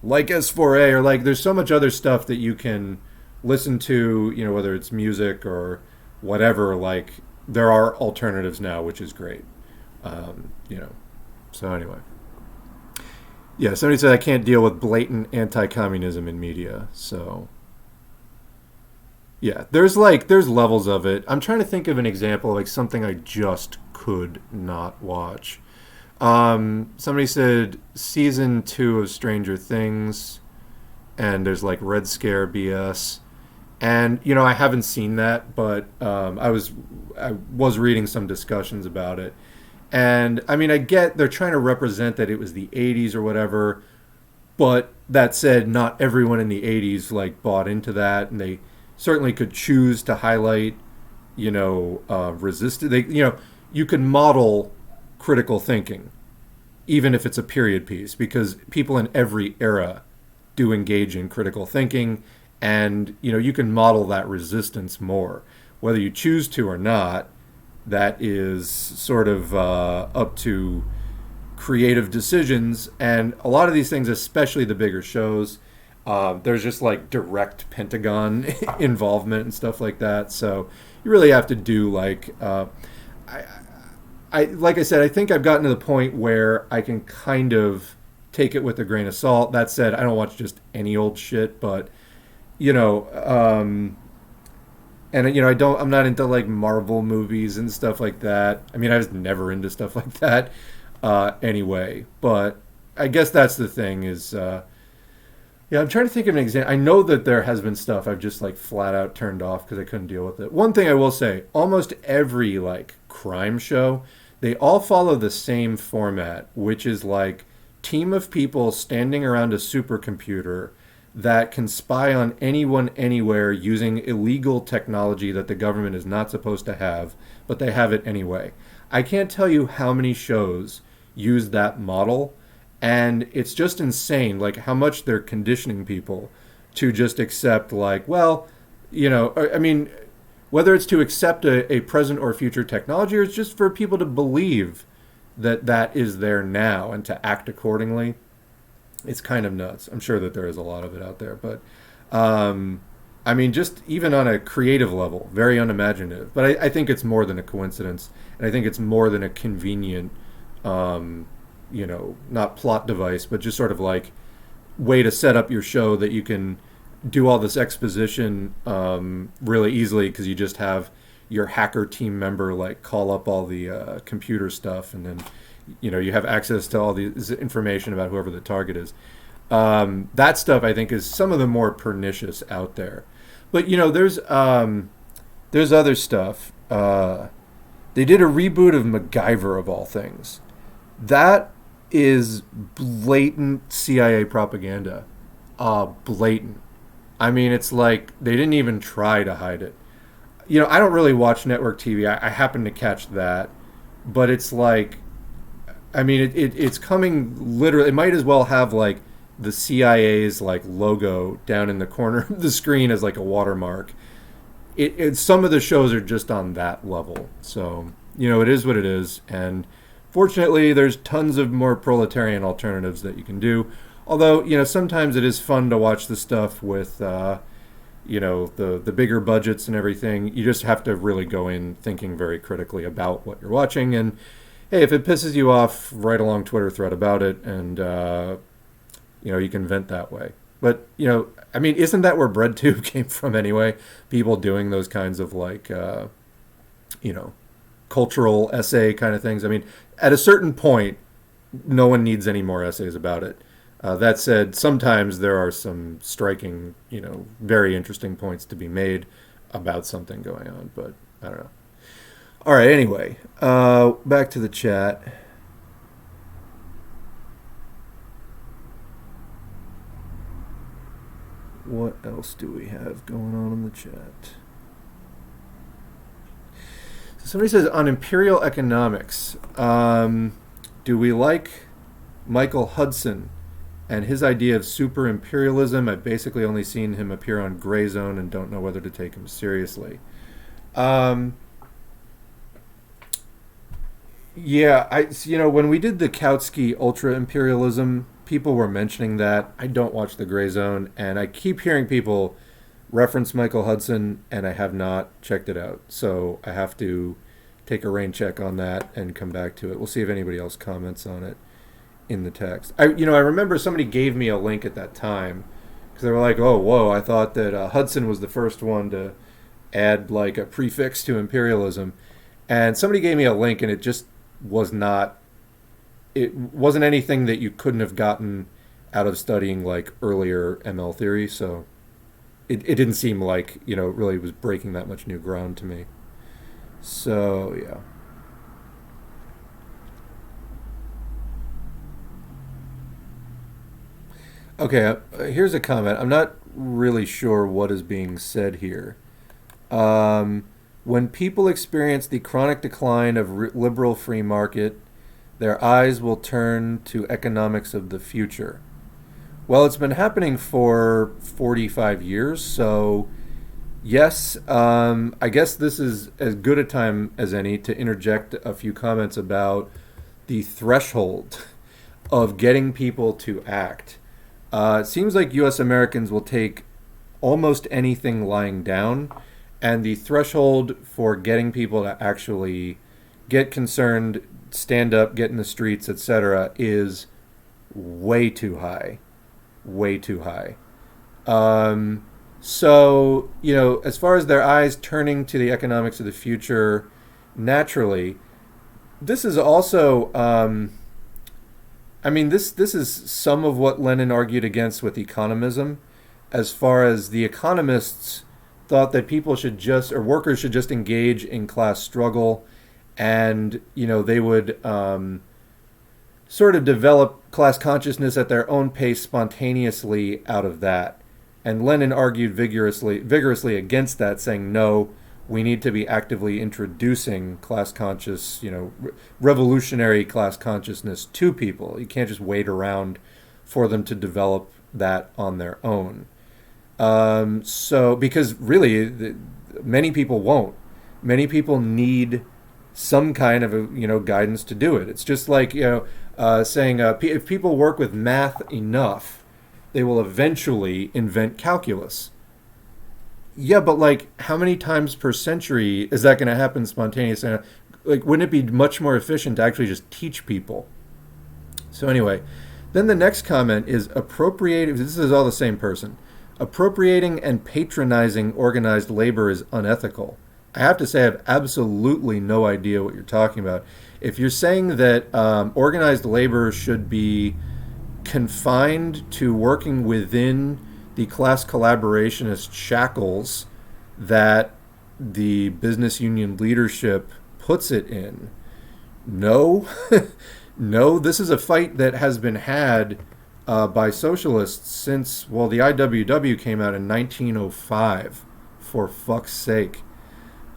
like S4A, or like there's so much other stuff that you can listen to, whether it's music or whatever. Like there are alternatives now, which is great. You know. So anyway, yeah. Somebody said I can't deal with blatant anti-communism in media. So yeah, there's levels of it. I'm trying to think of an example, like something I just could not watch. Somebody said season 2 of Stranger Things, and there's like Red Scare BS. And you know, I haven't seen that, but I was reading some discussions about it. And I mean, I get they're trying to represent that it was the 80s or whatever, but that said, not everyone in the 80s like bought into that, and they certainly could choose to highlight, resist. You can model critical thinking, even if it's a period piece, because people in every era do engage in critical thinking, and you can model that resistance more, whether you choose to or not. That is sort of up to creative decisions, and a lot of these things, especially the bigger shows, there's just like direct Pentagon involvement and stuff like that. So you really have to do like I said, I think I've gotten to the point where I can kind of take it with a grain of salt. That said, I don't watch just any old shit, but you know, and I'm not into like Marvel movies and stuff like that. I mean, I was never into stuff like that anyway. But I guess that's the thing is, yeah, I'm trying to think of an example. I know that there has been stuff I've just like flat out turned off because I couldn't deal with it. One thing I will say, almost every like crime show, they all follow the same format, which is like team of people standing around a supercomputer that can spy on anyone anywhere using illegal technology that the government is not supposed to have, but they have it anyway. I can't tell you how many shows use that model, and it's just insane like how much they're conditioning people to just accept like, well, I mean, whether it's to accept a present or future technology, or it's just for people to believe that that is there now and to act accordingly. It's kind of nuts. I'm sure that there is a lot of it out there, but I mean, just even on a creative level, very unimaginative. But I think it's more than a coincidence, and I think it's more than a convenient, not plot device, but just sort of like way to set up your show that you can do all this exposition really easily because you just have your hacker team member like call up all the computer stuff, and then you have access to all this information about whoever the target is. That stuff I think is some of the more pernicious out there. But there's other stuff. They did a reboot of MacGyver of all things. That is blatant CIA propaganda. Blatant. I mean, it's like they didn't even try to hide it. I don't really watch network TV. I happen to catch that, but it's like, I mean, it's coming literally. It might as well have like the CIA's like logo down in the corner of the screen as like a watermark. Some of the shows are just on that level. So it is what it is, and fortunately, there's tons of more proletarian alternatives that you can do. Although sometimes it is fun to watch the stuff with the bigger budgets and everything. You just have to really go in thinking very critically about what you're watching. And hey, if it pisses you off, write a long Twitter thread about it, and you can vent that way. But I mean, isn't that where BreadTube came from anyway? People doing those kinds of like cultural essay kind of things. I mean, at a certain point, no one needs any more essays about it. That said, sometimes there are some striking, very interesting points to be made about something going on, but I don't know. All right, anyway, back to the chat. What else do we have going on in the chat? So somebody says, on imperial economics, do we like Michael Hudson and his idea of super imperialism? I've basically only seen him appear on Gray Zone and don't know whether to take him seriously. Yeah, when we did the Kautsky ultra imperialism, people were mentioning that. I don't watch the Gray Zone, and I keep hearing people reference Michael Hudson, and I have not checked it out. So I have to take a rain check on that and come back to it. We'll see if anybody else comments on it in the text. I remember somebody gave me a link at that time because they were like, "Oh, whoa! I thought that Hudson was the first one to add like a prefix to imperialism," and somebody gave me a link, and it just was not. It wasn't anything that you couldn't have gotten out of studying like earlier ML theory. So it didn't seem like really was breaking that much new ground to me. So yeah. Okay, here's a comment. I'm not really sure what is being said here. When people experience the chronic decline of liberal free market, their eyes will turn to economics of the future. Well, it's been happening for 45 years, so yes, I guess this is as good a time as any to interject a few comments about the threshold of getting people to act. It seems like U.S. Americans will take almost anything lying down, and the threshold for getting people to actually get concerned, stand up, get in the streets, etc., is way too high. Way too high. So, as far as their eyes turning to the economics of the future, naturally, this is also... this is some of what Lenin argued against with economism, as far as the economists thought that people should just, or workers should just engage in class struggle, and, they would sort of develop class consciousness at their own pace spontaneously out of that. And Lenin argued vigorously against that, saying, no, we need to be actively introducing class conscious, revolutionary class consciousness to people. You can't just wait around for them to develop that on their own. So, because really, many people won't. Many people need some kind of, guidance to do it. It's just like, saying if people work with math enough, they will eventually invent calculus. Yeah, but like, how many times per century is that going to happen spontaneously? Like, wouldn't it be much more efficient to actually just teach people? So anyway, then the next comment is appropriating. This is all the same person. Appropriating and patronizing organized labor is unethical. I have to say I have absolutely no idea what you're talking about. If you're saying that organized labor should be confined to working within the class collaborationist shackles that the business union leadership puts it in, no. No, this is a fight that has been had by socialists since, the IWW came out in 1905, for fuck's sake.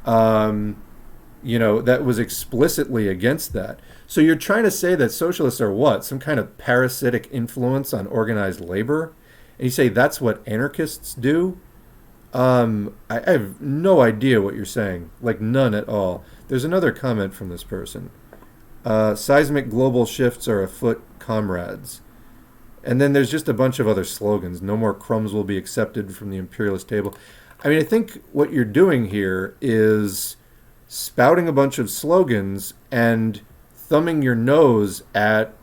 That was explicitly against that. So you're trying to say that socialists are what? Some kind of parasitic influence on organized labor? And you say that's what anarchists do? I have no idea what you're saying. Like, none at all. There's another comment from this person. Seismic global shifts are afoot, comrades. And then there's just a bunch of other slogans. No more crumbs will be accepted from the imperialist table. I think what you're doing here is spouting a bunch of slogans and thumbing your nose at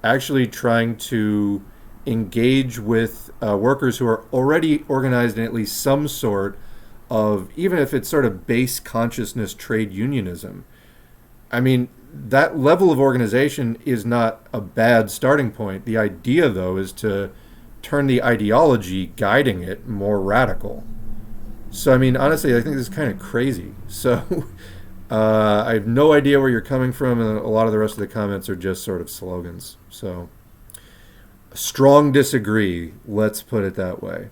actually trying to engage with workers who are already organized in at least some sort of, even if it's sort of base consciousness trade unionism. That level of organization is not a bad starting point. The idea, though, is to turn the ideology guiding it more radical. So, honestly, I think this is kind of crazy. So, I have no idea where you're coming from, and a lot of the rest of the comments are just sort of slogans. So, strong disagree, let's put it that way.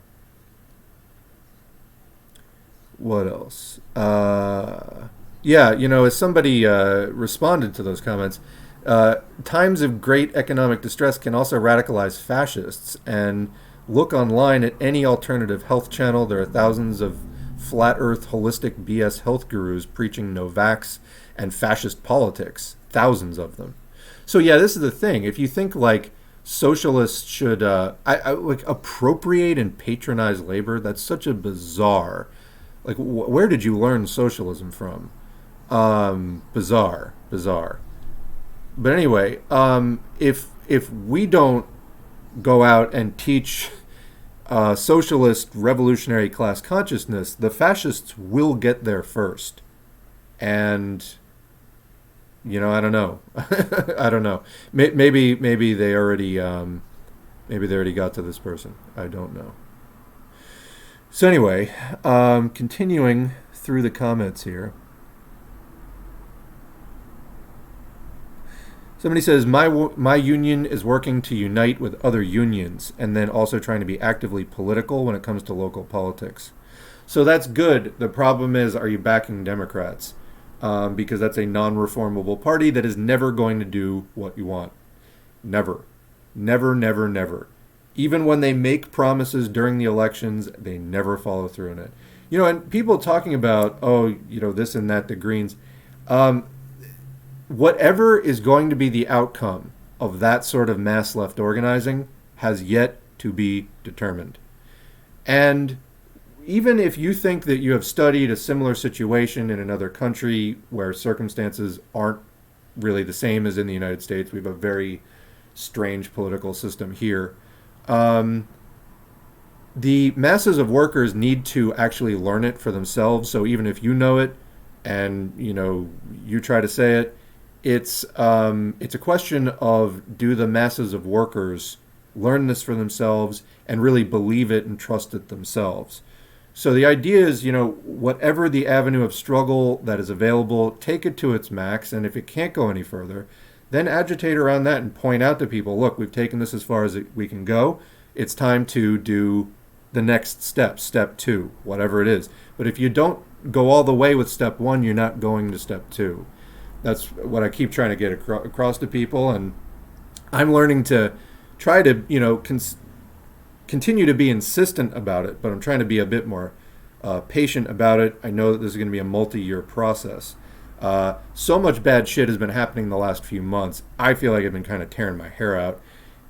What else? As somebody responded to those comments, times of great economic distress can also radicalize fascists. And look online at any alternative health channel. There are thousands of flat earth holistic BS health gurus preaching no-vax and fascist politics. Thousands of them. So yeah, this is the thing. If you think like socialists should like appropriate and patronize labor. That's such a bizarre. Like, where did you learn socialism from? Bizarre, bizarre. But anyway, if we don't go out and teach socialist revolutionary class consciousness, the fascists will get there first. And I don't know. I don't know. Maybe they already got to this person. I don't know. So anyway, continuing through the comments here. Somebody says, my union is working to unite with other unions and then also trying to be actively political when it comes to local politics. So that's good. The problem is, are you backing Democrats? Because that's a non-reformable party that is never going to do what you want. Never. Never, never, never. Even when they make promises during the elections, they never follow through on it. And people talking about, this and that, the Greens. Whatever is going to be the outcome of that sort of mass left organizing has yet to be determined. And even if you think that you have studied a similar situation in another country where circumstances aren't really the same as in the United States, we have a very strange political system here. The masses of workers need to actually learn it for themselves. So even if you know it and you try to say it, it's a question of, do the masses of workers learn this for themselves and really believe it and trust it themselves? So the idea is, whatever the avenue of struggle that is available, take it to its max, and if it can't go any further, then agitate around that and point out to people, look, we've taken this as far as we can go. It's time to do the next step, step 2, whatever it is. But if you don't go all the way with step 1, you're not going to step 2. That's what I keep trying to get across to people, and I'm learning to try to, continue to be insistent about it, but I'm trying to be a bit more patient about it. I know that this is going to be a multi-year process. So much bad shit has been happening the last few months. I feel like I've been kind of tearing my hair out,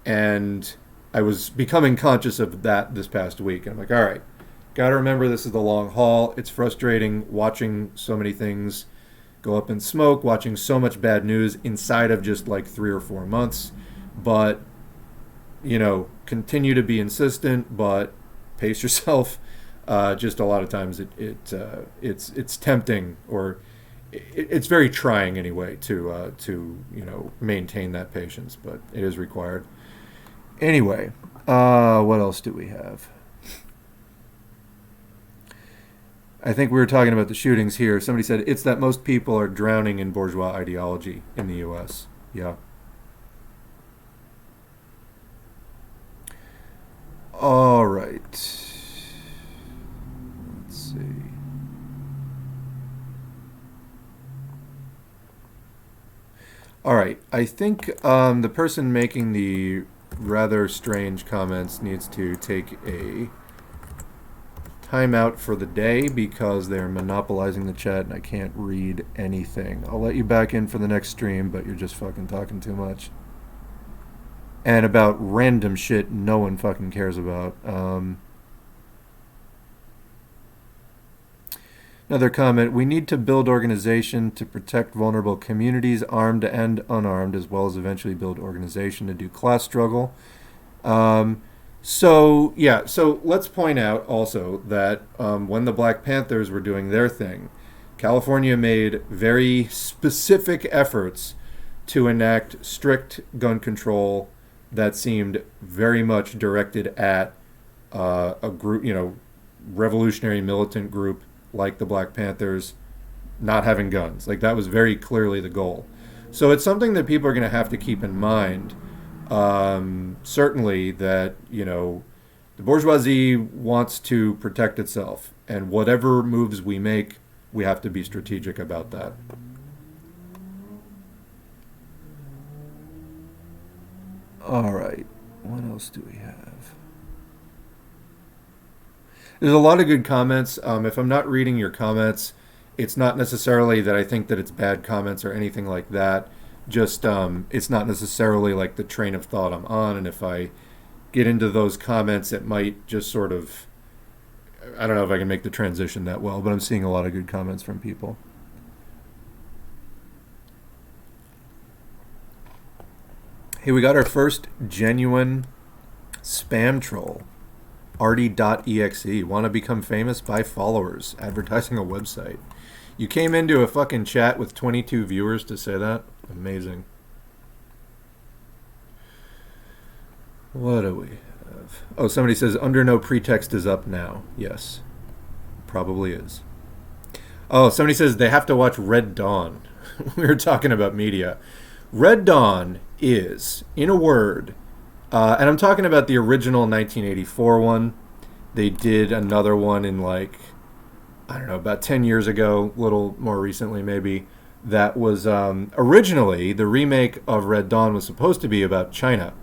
and I was becoming conscious of that this past week. And I'm like, all right, got to remember this is the long haul. It's frustrating watching so many things go up in smoke, watching so much bad news inside of just like 3 or 4 months. But, continue to be insistent, but pace yourself. Just a lot of times it's tempting, or it's very trying anyway to maintain that patience, but it is required. Anyway, what else do we have? I think we were talking about the shootings here. Somebody said it's that most people are drowning in bourgeois ideology in the U.S. Yeah. All right. Let's see. All right. I think the person making the rather strange comments needs to take a timeout for the day because they're monopolizing the chat and I can't read anything. I'll let you back in for the next stream, but you're just fucking talking too much. And about random shit no one fucking cares about. Another comment, we need to build organization to protect vulnerable communities, armed and unarmed, as well as eventually build organization to do class struggle. So let's point out also that when the Black Panthers were doing their thing, California made very specific efforts to enact strict gun control that seemed very much directed at a group, revolutionary militant group like the Black Panthers not having guns. Like, that was very clearly the goal. So it's something that people are going to have to keep in mind. Certainly that, the bourgeoisie wants to protect itself, and whatever moves we make, we have to be strategic about that. All right, what else do we have? There's a lot of good comments. If I'm not reading your comments, it's not necessarily that I think that it's bad comments or anything like that. Just it's not necessarily like the train of thought I'm on, and if I get into those comments, it might just sort of, I don't know if I can make the transition that well, but I'm seeing a lot of good comments from people. Hey, we got our first genuine spam troll. Artie.exe. Want to become famous? Buy followers. Advertising a website. You came into a fucking chat with 22 viewers to say that? Amazing. What do we have? Oh, somebody says Under No Pretext is up now. Yes. Probably is. Oh, somebody says they have to watch Red Dawn. We were talking about media. Red Dawn is, in a word, and I'm talking about the original 1984 one. They did another one in like, I don't know, about 10 years ago, a little more recently maybe. That was originally the remake of Red Dawn was supposed to be about China.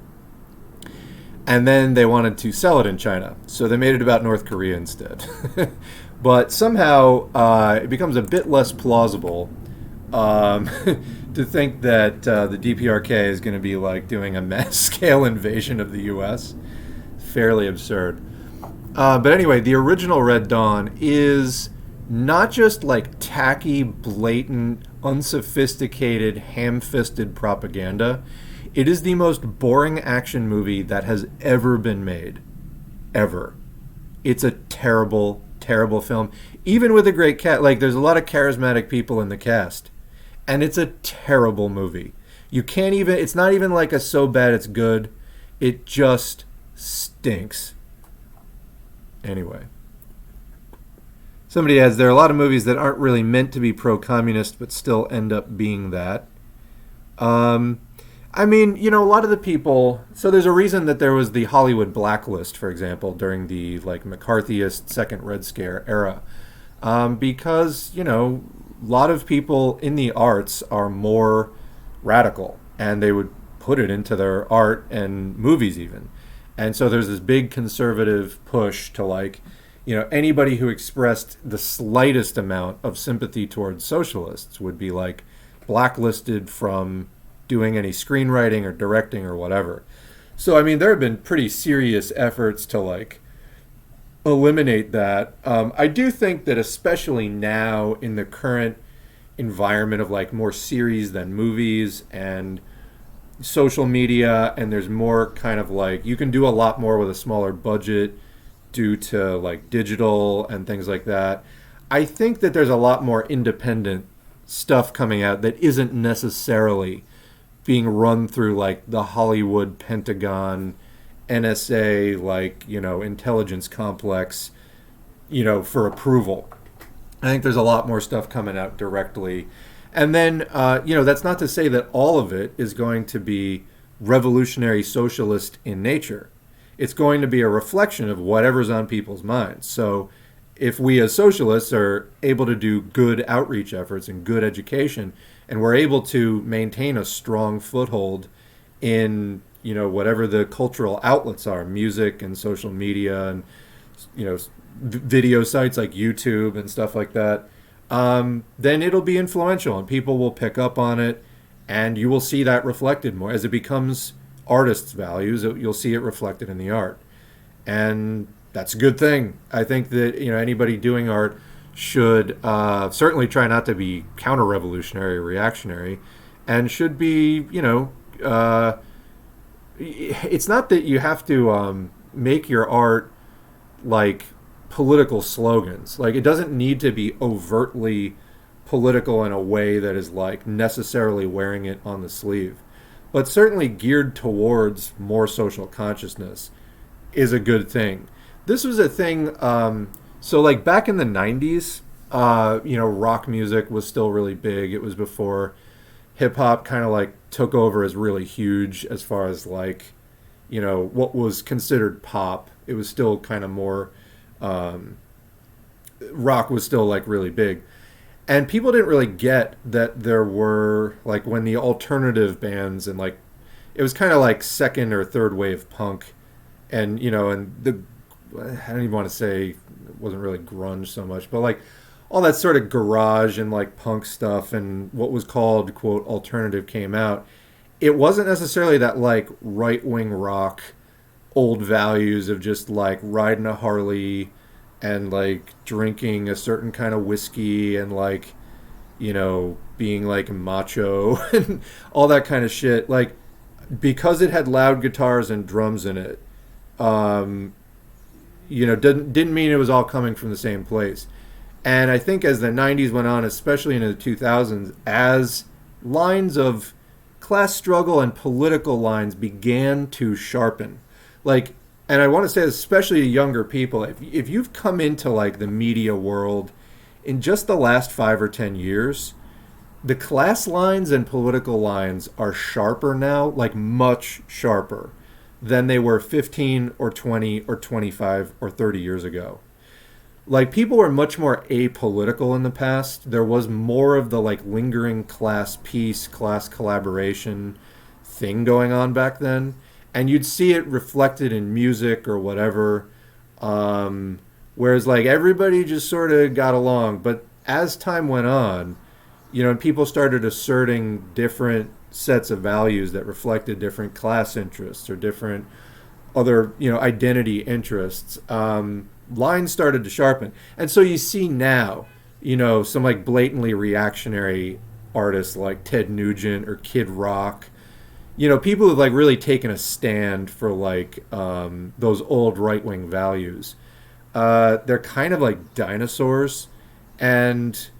And then they wanted to sell it in China. So they made it about North Korea instead. But somehow it becomes a bit less plausible to think that the DPRK is going to be like doing a mass scale invasion of the U.S. Fairly absurd. But anyway, the original Red Dawn is not just like tacky, blatant, unsophisticated, ham-fisted propaganda. It is the most boring action movie that has ever been made. Ever. It's a terrible, terrible film. Even with a great cast. Like, there's a lot of charismatic people in the cast. And it's a terrible movie. You can't even, it's not even like a so bad it's good. It just stinks. Anyway. Somebody adds, there are a lot of movies that aren't really meant to be pro-communist, but still end up being that. I mean, you know, a lot of the people, so there's a reason that there was the Hollywood blacklist, for example, during the like McCarthyist Second Red Scare era. Because, you know, a lot of people in the arts are more radical, and they would put it into their art and movies even. And so there's this big conservative push to like, you know, anybody who expressed the slightest amount of sympathy towards socialists would be like blacklisted from doing any screenwriting or directing or whatever. So, I mean, there have been pretty serious efforts to like eliminate that. I do think that especially now in the current environment of like more series than movies and social media, and there's more kind of like, you can do a lot more with a smaller budget due to like digital and things like that. I think that there's a lot more independent stuff coming out that isn't necessarily being run through like the Hollywood, Pentagon, NSA, like, you know, intelligence complex, you know, for approval. I think there's a lot more stuff coming out directly. And then, you know, that's not to say that all of it is going to be revolutionary socialist in nature. It's going to be a reflection of whatever's on people's minds. So if we as socialists are able to do good outreach efforts and good education, and we're able to maintain a strong foothold in, you know, whatever the cultural outlets are, music and social media and, you know, video sites like YouTube and stuff like that, then it'll be influential and people will pick up on it, and you will see that reflected more. As it becomes artists' values, you'll see it reflected in the art. And that's a good thing. I think that, you know, anybody doing art should certainly try not to be counter-revolutionary or reactionary, and should be, you know, it's not that you have to make your art like political slogans. Like, it doesn't need to be overtly political in a way that is like necessarily wearing it on the sleeve, but certainly geared towards more social consciousness is a good thing. This was a thing, so like back in the 90s, you know, rock music was still really big. It was before hip hop kind of like took over as really huge as far as like, you know, what was considered pop. It was still kind of more, rock was still like really big. And people didn't really get that there were like, when the alternative bands and like, it was kind of like second or third wave punk, and, you know, and the, I don't even want to say it wasn't really grunge so much, but like all that sort of garage and like punk stuff and what was called quote alternative came out, it wasn't necessarily that like right wing rock old values of just like riding a Harley and like drinking a certain kind of whiskey and like, being like macho and all that kind of shit. Like, because it had loud guitars and drums in it, um, didn't mean it was all coming from the same place. And I think as the 90s went on, especially into the 2000s, as lines of class struggle and political lines began to sharpen, like, and I want to say especially to younger people, if you've come into like the media world in just the last 5 or 10 years, the class lines and political lines are sharper now, like much sharper than they were 15 or 20 or 25 or 30 years ago. Like, people were much more apolitical in the past. There was more of the like lingering class peace, class collaboration thing going on back then, and you'd see it reflected in music or whatever. Whereas like everybody just sort of got along, but as time went on, and people started asserting different sets of values that reflected different class interests or different other identity interests. Lines started to sharpen, and so you see now some like blatantly reactionary artists like Ted Nugent or Kid Rock, people who've like really taken a stand for like those old right-wing values. They're kind of like dinosaurs, and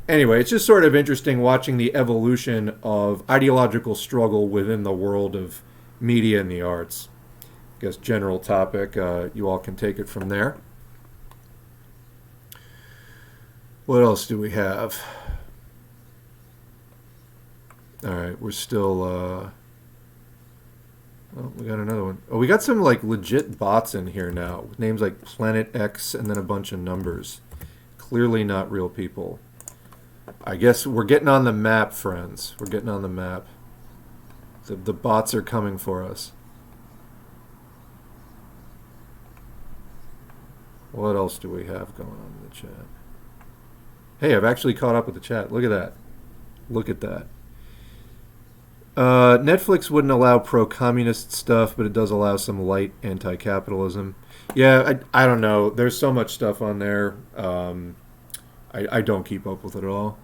anyway, it's just sort of interesting watching the evolution of ideological struggle within the world of media and the arts. I guess general topic, you all can take it from there. What else do we have? All right, we're still. Oh, we got another one. Oh, we got some like legit bots in here now with names like Planet X and then a bunch of numbers. Clearly not real people. I guess we're getting on the map, friends. We're getting on the map. The bots are coming for us. What else do we have going on in the chat? Hey, I've actually caught up with the chat. Look at that. Look at that. Netflix wouldn't allow pro-communist stuff, but it does allow some light anti-capitalism. Yeah, I don't know. There's so much stuff on there. I don't keep up with it at all.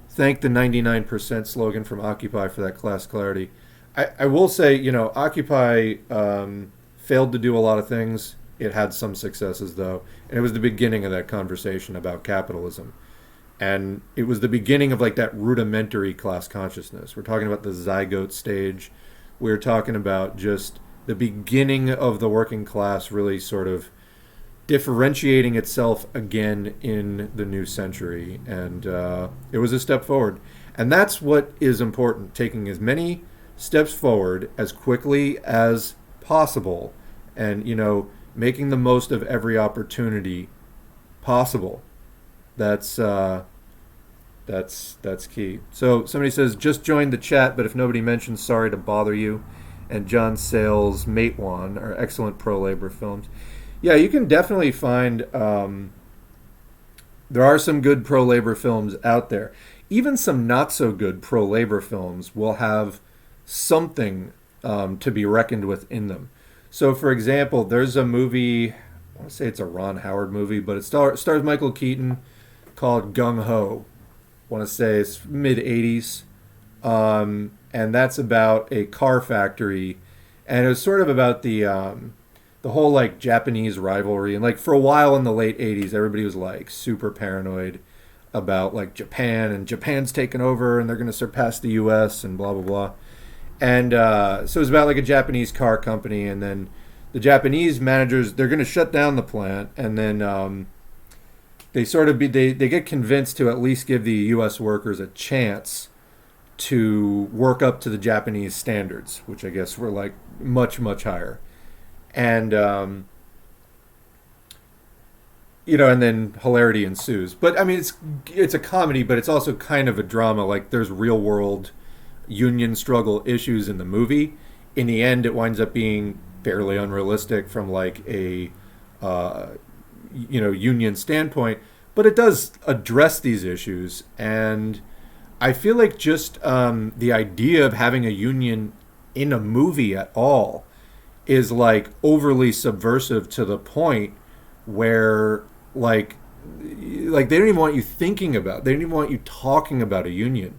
Thank the 99% slogan from Occupy for that class clarity. I will say, Occupy failed to do a lot of things. It had some successes, though, and it was the beginning of that conversation about capitalism. And it was the beginning of like that rudimentary class consciousness. We're talking about the zygote stage. We're talking about just the beginning of the working class really sort of differentiating itself again in the new century. And it was a step forward. And that's what is important, taking as many steps forward as quickly as possible and, making the most of every opportunity possible. That's key. So somebody says, just joined the chat, but if nobody mentions, sorry to bother you. And John Sayles' Matewan are excellent pro-labor films. Yeah, you can definitely find, there are some good pro-labor films out there. Even some not so good pro-labor films will have something to be reckoned with in them. So, for example, there's a movie, I want to say it's a Ron Howard movie, but it stars Michael Keaton, called Gung Ho. I want to say it's mid-'80s. And that's about a car factory. And it was sort of about the whole, like, Japanese rivalry. And, like, for a while in the late 80s, everybody was, like, super paranoid about, like, Japan. And Japan's taken over, and they're going to surpass the U.S. and blah, blah, blah. And so it was about like a Japanese car company, and then the Japanese managers, they're going to shut down the plant, and then they get convinced to at least give the U.S. workers a chance to work up to the Japanese standards, which I guess were like much, much higher. And and then hilarity ensues. But I mean, it's a comedy, but it's also kind of a drama. Like, there's real world union struggle issues in the movie. In the end, it winds up being fairly unrealistic from like a union standpoint, But it does address these issues, and I feel like just the idea of having a union in a movie at all is like overly subversive to the point where like they don't even want you thinking about, they don't even want you talking about a union.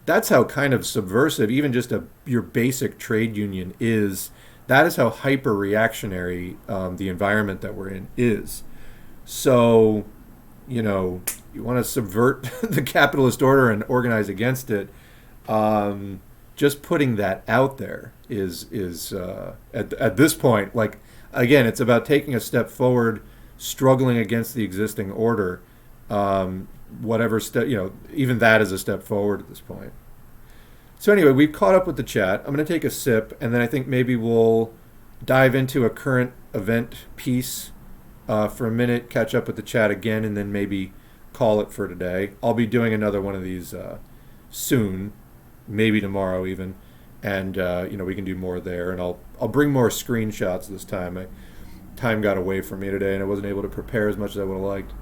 That's how kind of subversive even just your basic trade union is. That is how hyper reactionary the environment that we're in is. So, you know, you want to subvert the capitalist order and organize against it. Just putting that out there is at this point, like, again, it's about taking a step forward, struggling against the existing order. Whatever step, you know, even that is a step forward at this point. So anyway, we've caught up with the chat. I'm going to take a sip, and then I think maybe we'll dive into a current event piece for a minute, catch up with the chat again, and then maybe call it for today. I'll be doing another one of these soon, maybe tomorrow even, and you know, we can do more there, and I'll bring more screenshots this time. Time got away from me today, and I wasn't able to prepare as much as I would have liked.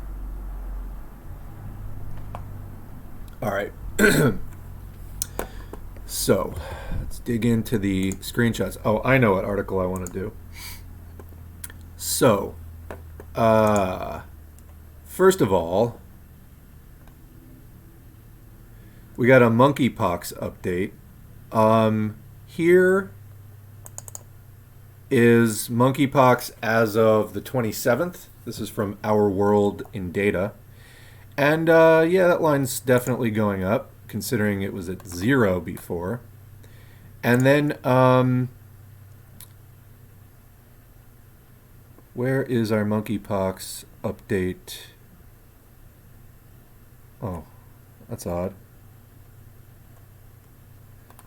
All right. So, let's dig into the screenshots. Oh, I know what article I want to do. So, first of all, we got a monkeypox update. Here is monkeypox as of the 27th. This is from Our World in Data. And yeah, that line's definitely going up, considering it was at 0 before. And then, where is our monkeypox update? Oh, that's odd.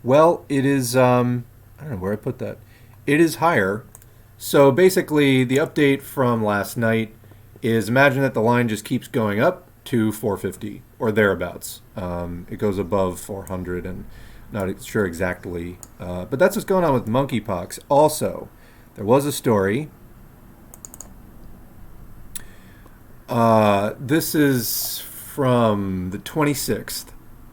Well, it is, I don't know where I put that. It is higher. So basically, the update from last night is, imagine that the line just keeps going up to 450 or thereabouts. It goes above 400 and not sure exactly. But that's what's going on with monkeypox. Also, there was a story. This is from the 26th.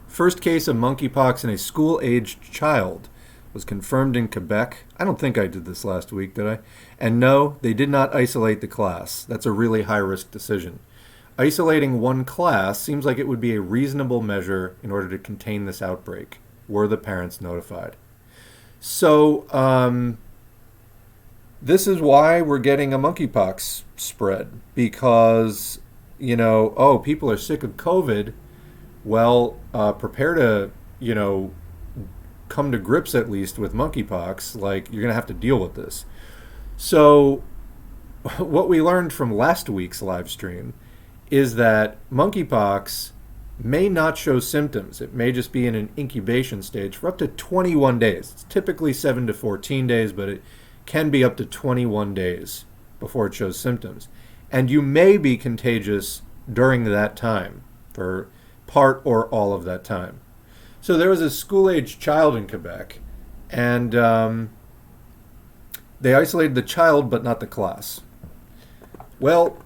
First case of monkeypox in a school-aged child was confirmed in Quebec. I don't think I did this last week, did I? And no, they did not isolate the class. That's a really high-risk decision. Isolating one class seems like it would be a reasonable measure in order to contain this outbreak. Were the parents notified? So, this is why we're getting a monkeypox spread. Because, you know, oh, people are sick of COVID. Well, prepare to, you know, come to grips at least with monkeypox. Like, you're going to have to deal with this. So, what we learned from last week's live stream is that monkeypox may not show symptoms. It may just be in an incubation stage for up to 21 days. It's typically 7 to 14 days, but it can be up to 21 days before it shows symptoms. And you may be contagious during that time, for part or all of that time. So there was a school-aged child in Quebec, and they isolated the child but not the class. Well,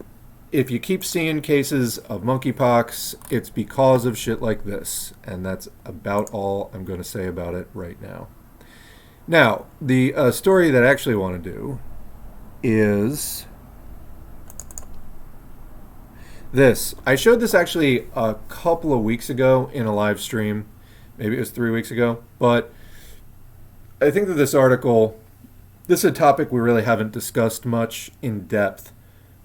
if you keep seeing cases of monkeypox, it's because of shit like this. And that's about all I'm going to say about it right now. Now, the story that I actually want to do is this. I showed this actually a couple of weeks ago in a live stream. Maybe it was 3 weeks ago. But I think that this article, this is a topic we really haven't discussed much in depth.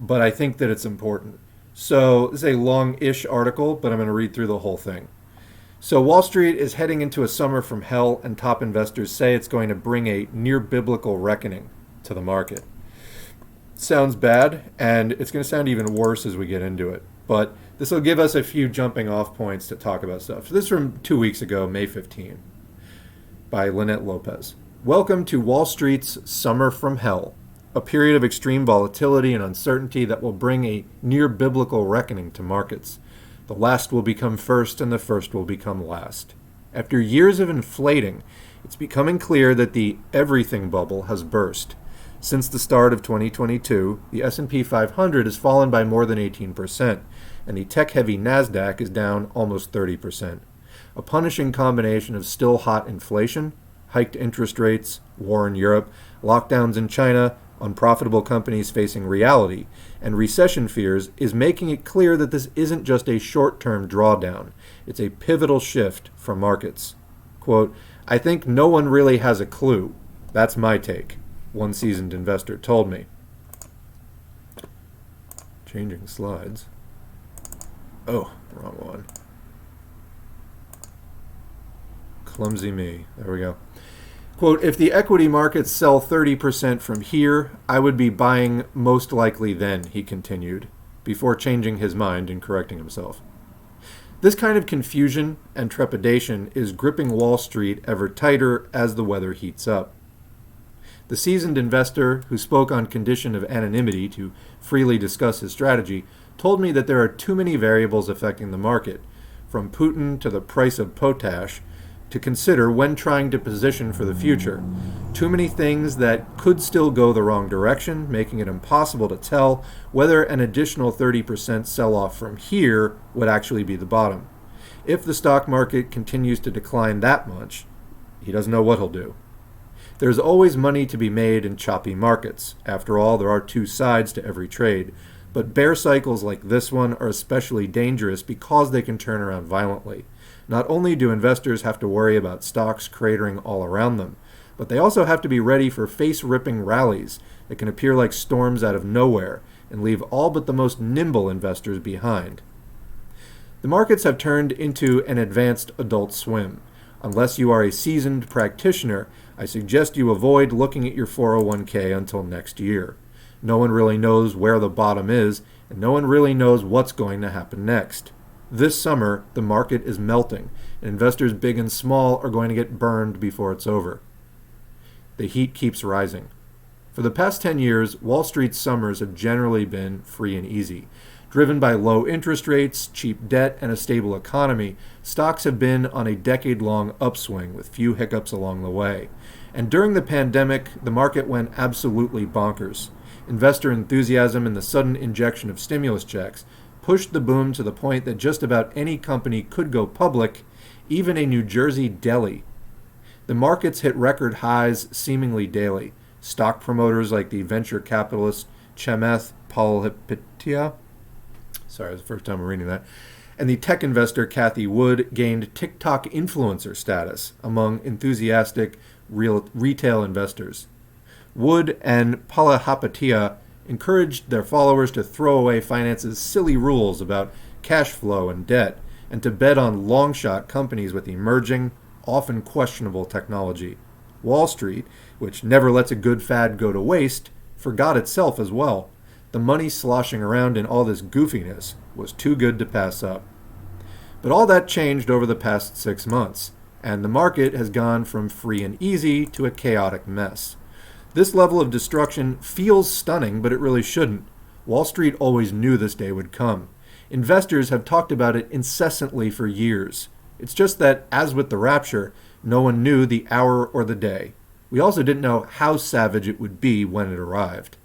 But I think that it's important. So this is a long-ish article, but I'm going to read through the whole thing. So Wall Street is heading into a summer from hell, and top investors say it's going to bring a near-biblical reckoning to the market. Sounds bad, and it's going to sound even worse as we get into it. But this will give us a few jumping-off points to talk about stuff. So this is from 2 weeks ago, May 15, by Lynette Lopez. Welcome to Wall Street's Summer from Hell, a period of extreme volatility and uncertainty that will bring a near-biblical reckoning to markets. The last will become first, and the first will become last. After years of inflating, it's becoming clear that the everything bubble has burst. Since the start of 2022, the S&P 500 has fallen by more than 18%, and the tech-heavy Nasdaq is down almost 30%. A punishing combination of still hot inflation, hiked interest rates, war in Europe, lockdowns in China, unprofitable companies facing reality, and recession fears is making it clear that this isn't just a short-term drawdown. It's a pivotal shift for markets. Quote, "I think no one really has a clue. That's my take," one seasoned investor told me. Changing slides. Oh, wrong one. Clumsy me. There we go. Quote, "If the equity markets sell 30% from here, I would be buying most likely then," he continued, before changing his mind and correcting himself. This kind of confusion and trepidation is gripping Wall Street ever tighter as the weather heats up. The seasoned investor, who spoke on condition of anonymity to freely discuss his strategy, told me that there are too many variables affecting the market, from Putin to the price of potash, to consider when trying to position for the future. Too many things that could still go the wrong direction, making it impossible to tell whether an additional 30% sell-off from here would actually be the bottom. If the stock market continues to decline that much, he doesn't know what he'll do. There's always money to be made in choppy markets. After all, there are two sides to every trade. But bear cycles like this one are especially dangerous because they can turn around violently. Not only do investors have to worry about stocks cratering all around them, but they also have to be ready for face-ripping rallies that can appear like storms out of nowhere and leave all but the most nimble investors behind. The markets have turned into an advanced adult swim. Unless you are a seasoned practitioner, I suggest you avoid looking at your 401k until next year. No one really knows where the bottom is, and no one really knows what's going to happen next. This summer, the market is melting, and investors big and small are going to get burned before it's over. The heat keeps rising. For the past 10 years, Wall Street's summers have generally been free and easy. Driven by low interest rates, cheap debt, and a stable economy, stocks have been on a decade-long upswing with few hiccups along the way. And during the pandemic, the market went absolutely bonkers. Investor enthusiasm and the sudden injection of stimulus checks pushed the boom to the point that just about any company could go public, even a New Jersey deli. The markets hit record highs seemingly daily. Stock promoters like the venture capitalist Chamath Palihapitiya, sorry, it's the first time I'm reading that, and the tech investor Cathie Wood gained TikTok influencer status among enthusiastic retail investors. Wood and Palihapitiya encouraged their followers to throw away finance's silly rules about cash flow and debt, and to bet on long-shot companies with emerging, often questionable technology. Wall Street, which never lets a good fad go to waste, forgot itself as well. The money sloshing around in all this goofiness was too good to pass up. But all that changed over the past 6 months, and the market has gone from free and easy to a chaotic mess. This level of destruction feels stunning, but it really shouldn't. Wall Street always knew this day would come. Investors have talked about it incessantly for years. It's just that, as with the rapture, no one knew the hour or the day. We also didn't know how savage it would be when it arrived.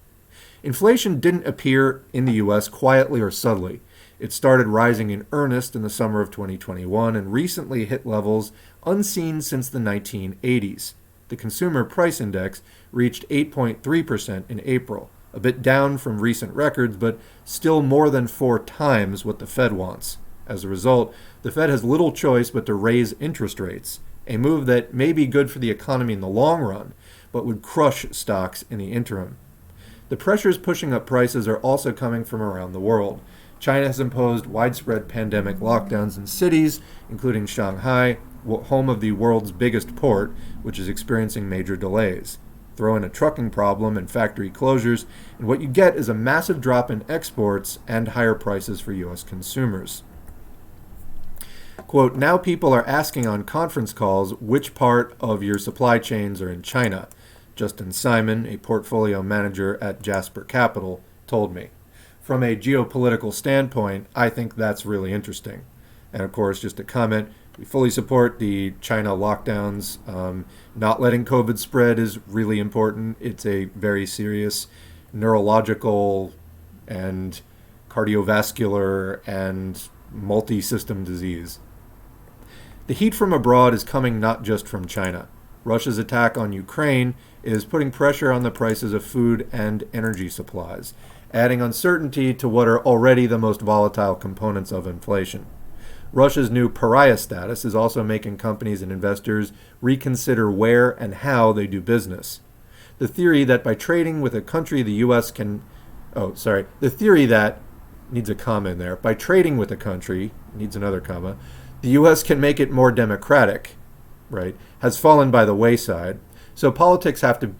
Inflation didn't appear in the U.S. quietly or subtly. It started rising in earnest in the summer of 2021 and recently hit levels unseen since the 1980s. The Consumer Price Index reached 8.3% in April, a bit down from recent records, but still more than 4 times what the Fed wants. As a result, the Fed has little choice but to raise interest rates, a move that may be good for the economy in the long run, but would crush stocks in the interim. The pressures pushing up prices are also coming from around the world. China has imposed widespread pandemic lockdowns in cities, including Shanghai, home of the world's biggest port, which is experiencing major delays. Throw in a trucking problem and factory closures, and what you get is a massive drop in exports and higher prices for U.S. consumers. Quote, "Now people are asking on conference calls which part of your supply chains are in China," Justin Simon, a portfolio manager at Jasper Capital, told me. From a geopolitical standpoint, I think that's really interesting. And of course, just a comment, We fully support the China lockdowns. Not letting COVID spread is really important. It's a very serious neurological and cardiovascular and multi-system disease. The heat from abroad is coming not just from China. Russia's attack on Ukraine is putting pressure on the prices of food and energy supplies, adding uncertainty to what are already the most volatile components of inflation. Russia's new pariah status is also making companies and investors reconsider where and how they do business. The theory that by trading with a country the U.S. can... The theory that, needs a comma in there, by trading with a country, needs another comma, the U.S. can make it more democratic, right, has fallen by the wayside. So politics have to...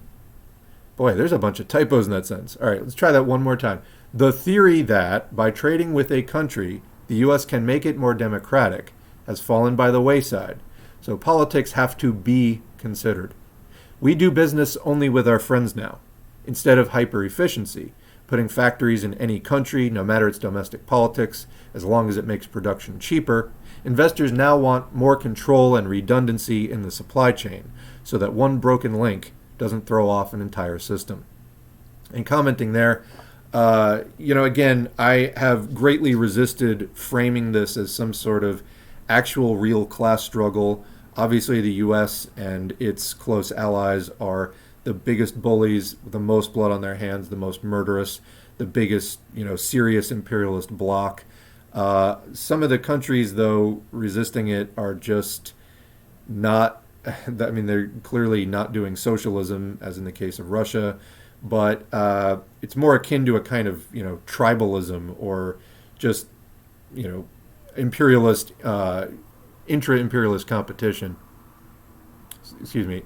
Boy, there's a bunch of typos in that sentence. All right, let's try that one more time. The theory that by trading with a country, the U.S. can make it more democratic has fallen by the wayside. So politics have to be considered. We do business only with our friends now, instead of hyper-efficiency, putting factories in any country, no matter its domestic politics, as long as it makes production cheaper. Investors now want more control and redundancy in the supply chain, so that one broken link doesn't throw off an entire system. And commenting there, again, I have greatly resisted framing this as some sort of actual real class struggle. Obviously, the U.S. and its close allies are the biggest bullies, the most blood on their hands, the most murderous, the biggest, serious imperialist bloc. Some of the countries, though, resisting it are just not, they're clearly not doing socialism, as in the case of Russia, but it's more akin to a kind of, tribalism or just, imperialist, intra-imperialist competition.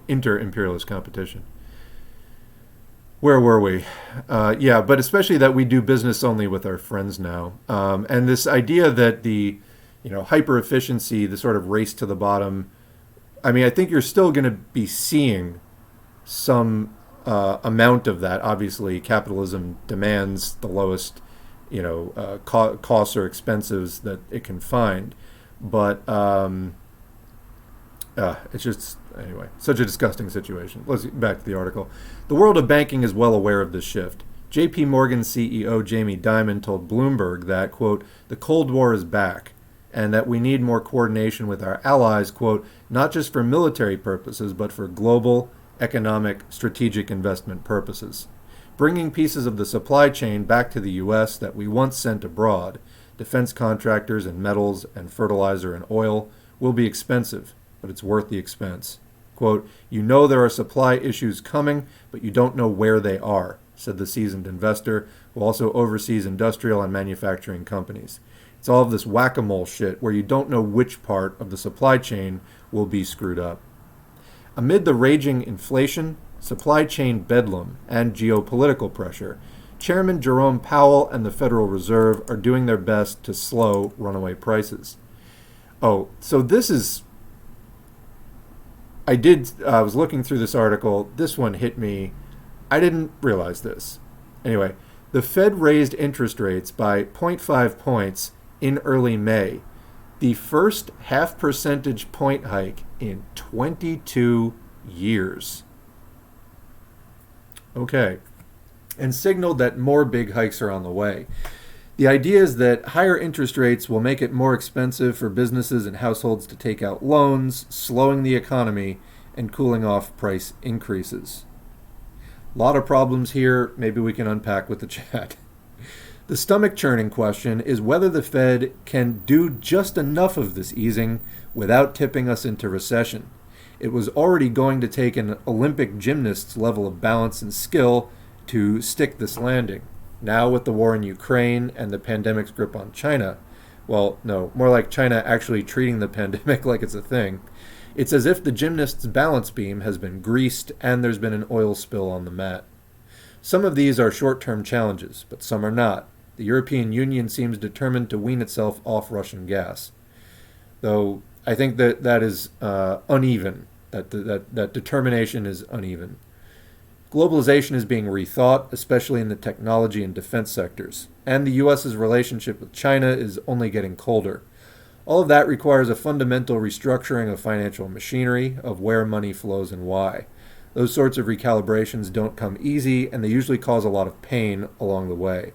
Inter-imperialist competition. Where were we? But especially that we do business only with our friends now. And this idea that the, hyper-efficiency, the sort of race to the bottom, I think you're still going to be seeing some amount of that. Obviously, capitalism demands the lowest, costs or expenses that it can find. But it's just, anyway, such a disgusting situation. Let's get back to the article. The world of banking is well aware of this shift. JP Morgan CEO Jamie Dimon told Bloomberg that, quote, the Cold War is back, and that we need more coordination with our allies, quote, not just for military purposes, but for global, economic, strategic investment purposes. Bringing pieces of the supply chain back to the U.S. that we once sent abroad, defense contractors and metals and fertilizer and oil, will be expensive, but it's worth the expense. Quote, there are supply issues coming, but you don't know where they are, said the seasoned investor, who also oversees industrial and manufacturing companies. It's all of this whack-a-mole shit where you don't know which part of the supply chain will be screwed up. Amid the raging inflation, supply chain bedlam, and geopolitical pressure, Chairman Jerome Powell and the Federal Reserve are doing their best to slow runaway prices. Oh, so this is... I was looking through this article. This one hit me. I didn't realize this. Anyway, the Fed raised interest rates by 0.5 points in early May, the first half percentage point hike in 22 years. Okay, and signaled that more big hikes are on the way. The idea is that higher interest rates will make it more expensive for businesses and households to take out loans, slowing the economy and cooling off price increases. A lot of problems here. Maybe we can unpack with the chat. The stomach churning question is whether the Fed can do just enough of this easing without tipping us into recession. It was already going to take an Olympic gymnast's level of balance and skill to stick this landing. Now with the war in Ukraine and the pandemic's grip on China, well, no, more like China actually treating the pandemic like it's a thing, it's as if the gymnast's balance beam has been greased and there's been an oil spill on the mat. Some of these are short-term challenges, but some are not. The European Union seems determined to wean itself off Russian gas. Though I think that is uneven, that determination is uneven. Globalization is being rethought, especially in the technology and defense sectors, and the U.S.'s relationship with China is only getting colder. All of that requires a fundamental restructuring of financial machinery, of where money flows and why. Those sorts of recalibrations don't come easy, and they usually cause a lot of pain along the way.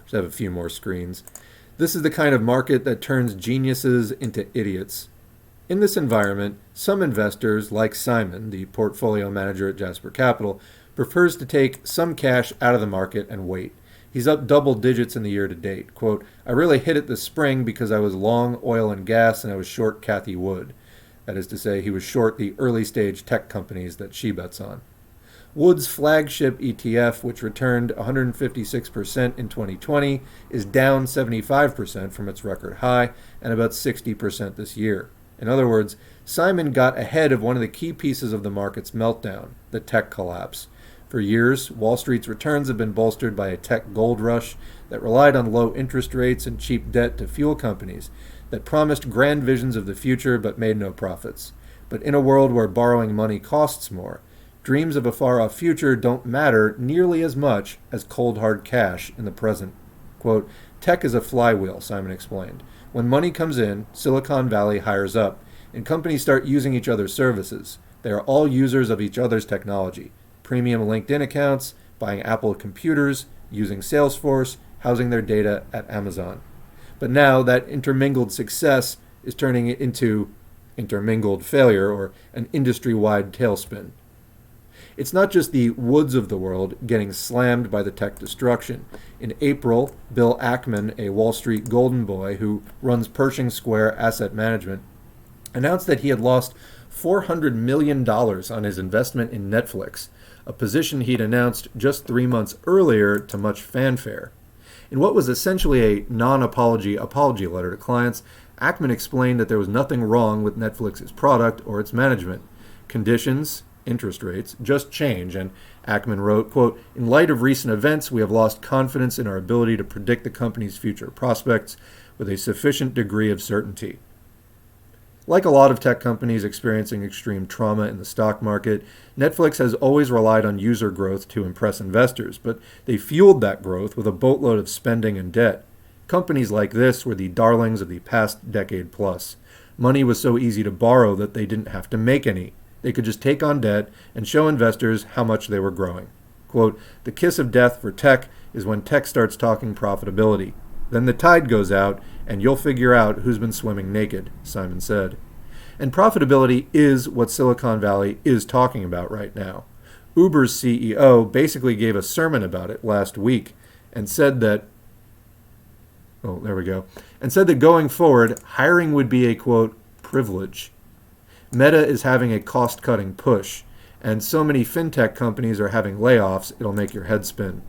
Just have a few more screens. This is the kind of market that turns geniuses into idiots. In this environment, some investors, like Simon, the portfolio manager at Jasper Capital, prefers to take some cash out of the market and wait. He's up double digits in the year to date. Quote, "I really hit it this spring because I was long oil and gas and I was short Cathie Wood." That is to say, he was short the early stage tech companies that she bets on. Wood's flagship ETF, which returned 156% in 2020, is down 75% from its record high and about 60% this year. In other words, Simon got ahead of one of the key pieces of the market's meltdown, the tech collapse. For years, Wall Street's returns have been bolstered by a tech gold rush that relied on low interest rates and cheap debt to fuel companies that promised grand visions of the future but made no profits. But in a world where borrowing money costs more, dreams of a far-off future don't matter nearly as much as cold hard cash in the present. Quote, "Tech is a flywheel," Simon explained. "When money comes in, Silicon Valley hires up, and companies start using each other's services. They are all users of each other's technology. Premium LinkedIn accounts, buying Apple computers, using Salesforce, housing their data at Amazon. But now that intermingled success is turning it into intermingled failure or an industry-wide tailspin. It's not just the Woods of the world getting slammed by the tech destruction. In April, Bill Ackman, a Wall Street golden boy who runs Pershing Square Asset Management, announced that he had lost $400 million on his investment in Netflix, a position he'd announced just 3 months earlier to much fanfare. In what was essentially a non-apology apology letter to clients, Ackman explained that there was nothing wrong with Netflix's product or its management. Conditions, interest rates, just change, and Ackman wrote, quote, "In light of recent events, we have lost confidence in our ability to predict the company's future prospects with a sufficient degree of certainty." Like a lot of tech companies experiencing extreme trauma in the stock market, Netflix has always relied on user growth to impress investors, but they fueled that growth with a boatload of spending and debt. Companies like this were the darlings of the past decade plus. Money was so easy to borrow that they didn't have to make any. They could just take on debt and show investors how much they were growing. Quote, "The kiss of death for tech is when tech starts talking profitability. Then the tide goes out, and you'll figure out who's been swimming naked," Simon said. And profitability is what Silicon Valley is talking about right now. Uber's CEO basically gave a sermon about it last week and said that, and said that going forward, hiring would be a, quote, "privilege." Meta is having a cost-cutting push, and so many fintech companies are having layoffs, it'll make your head spin.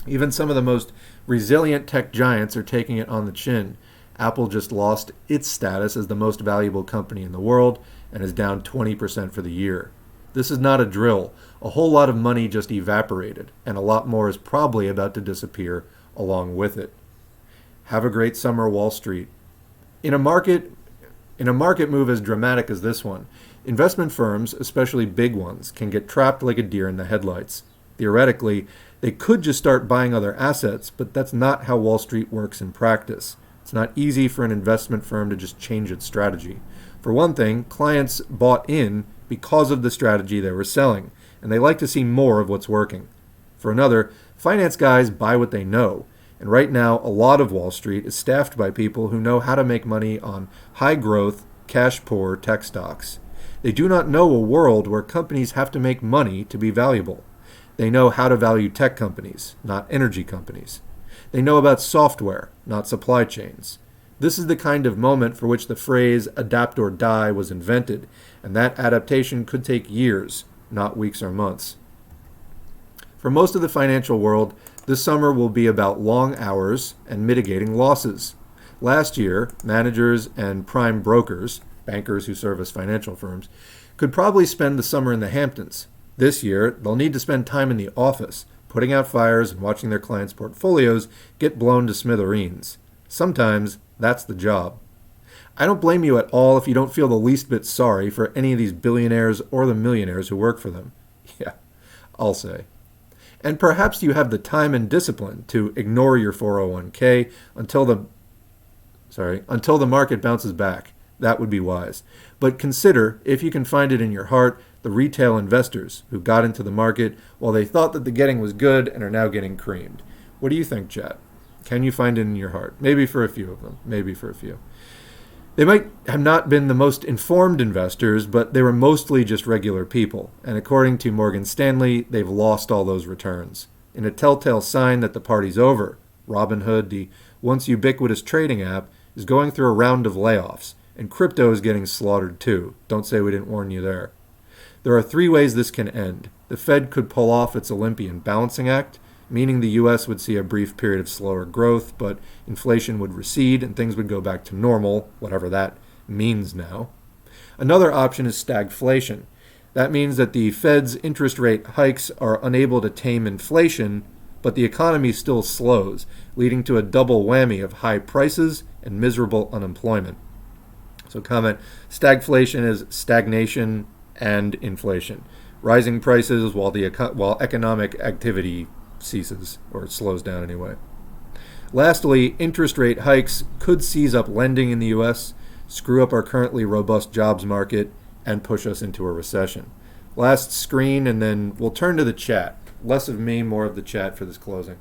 Even some of the most resilient tech giants are taking it on the chin. Apple just lost its status as the most valuable company in the world and is down 20% for the year. This is not a drill. A whole lot of money just evaporated, and a lot more is probably about to disappear along with it. Have a great summer, Wall Street. In a market move as dramatic as this one, investment firms, especially big ones, can get trapped like a deer in the headlights. Theoretically, they could just start buying other assets, but that's not how Wall Street works in practice. It's not easy for an investment firm to just change its strategy. For one thing, clients bought in because of the strategy they were selling, and they like to see more of what's working. For another, finance guys buy what they know, and right now a lot of Wall Street is staffed by people who know how to make money on high-growth, cash-poor tech stocks. They do not know a world where companies have to make money to be valuable. They know how to value tech companies, not energy companies. They know about software, not supply chains. This is the kind of moment for which the phrase adapt or die was invented, and that adaptation could take years, not weeks or months. For most of the financial world, this summer will be about long hours and mitigating losses. Last year, managers and prime brokers, bankers who serve as financial firms, could probably spend the summer in the Hamptons. This year, they'll need to spend time in the office, putting out fires and watching their clients' portfolios get blown to smithereens. Sometimes, that's the job. I don't blame you at all if you don't feel the least bit sorry for any of these billionaires or the millionaires who work for them. Yeah, I'll say. And perhaps you have the time and discipline to ignore your 401k until the until the market bounces back. That would be wise. But consider, if you can find it in your heart, the retail investors who got into the market while they thought that the getting was good and are now getting creamed. What do you think, chat? Can you find it in your heart? Maybe for a few of them. Maybe for a few. They might have not been the most informed investors, but they were mostly just regular people. And according to Morgan Stanley, they've lost all those returns. In a telltale sign that the party's over, Robinhood, the once ubiquitous trading app, is going through a round of layoffs. And crypto is getting slaughtered too. Don't say we didn't warn you there. There are 3 ways this can end. The Fed could pull off its Olympian balancing act, meaning the U.S. would see a brief period of slower growth, but inflation would recede and things would go back to normal, whatever that means now. Another option is stagflation. That means that the Fed's interest rate hikes are unable to tame inflation, but the economy still slows, leading to a double whammy of high prices and miserable unemployment. So comment, stagflation is stagnation and inflation. Rising prices while economic activity ceases, or slows down anyway. Lastly, interest rate hikes could seize up lending in the U.S., screw up our currently robust jobs market, and push us into a recession. Last screen, and then we'll turn to the chat. Less of me, more of the chat for this closing.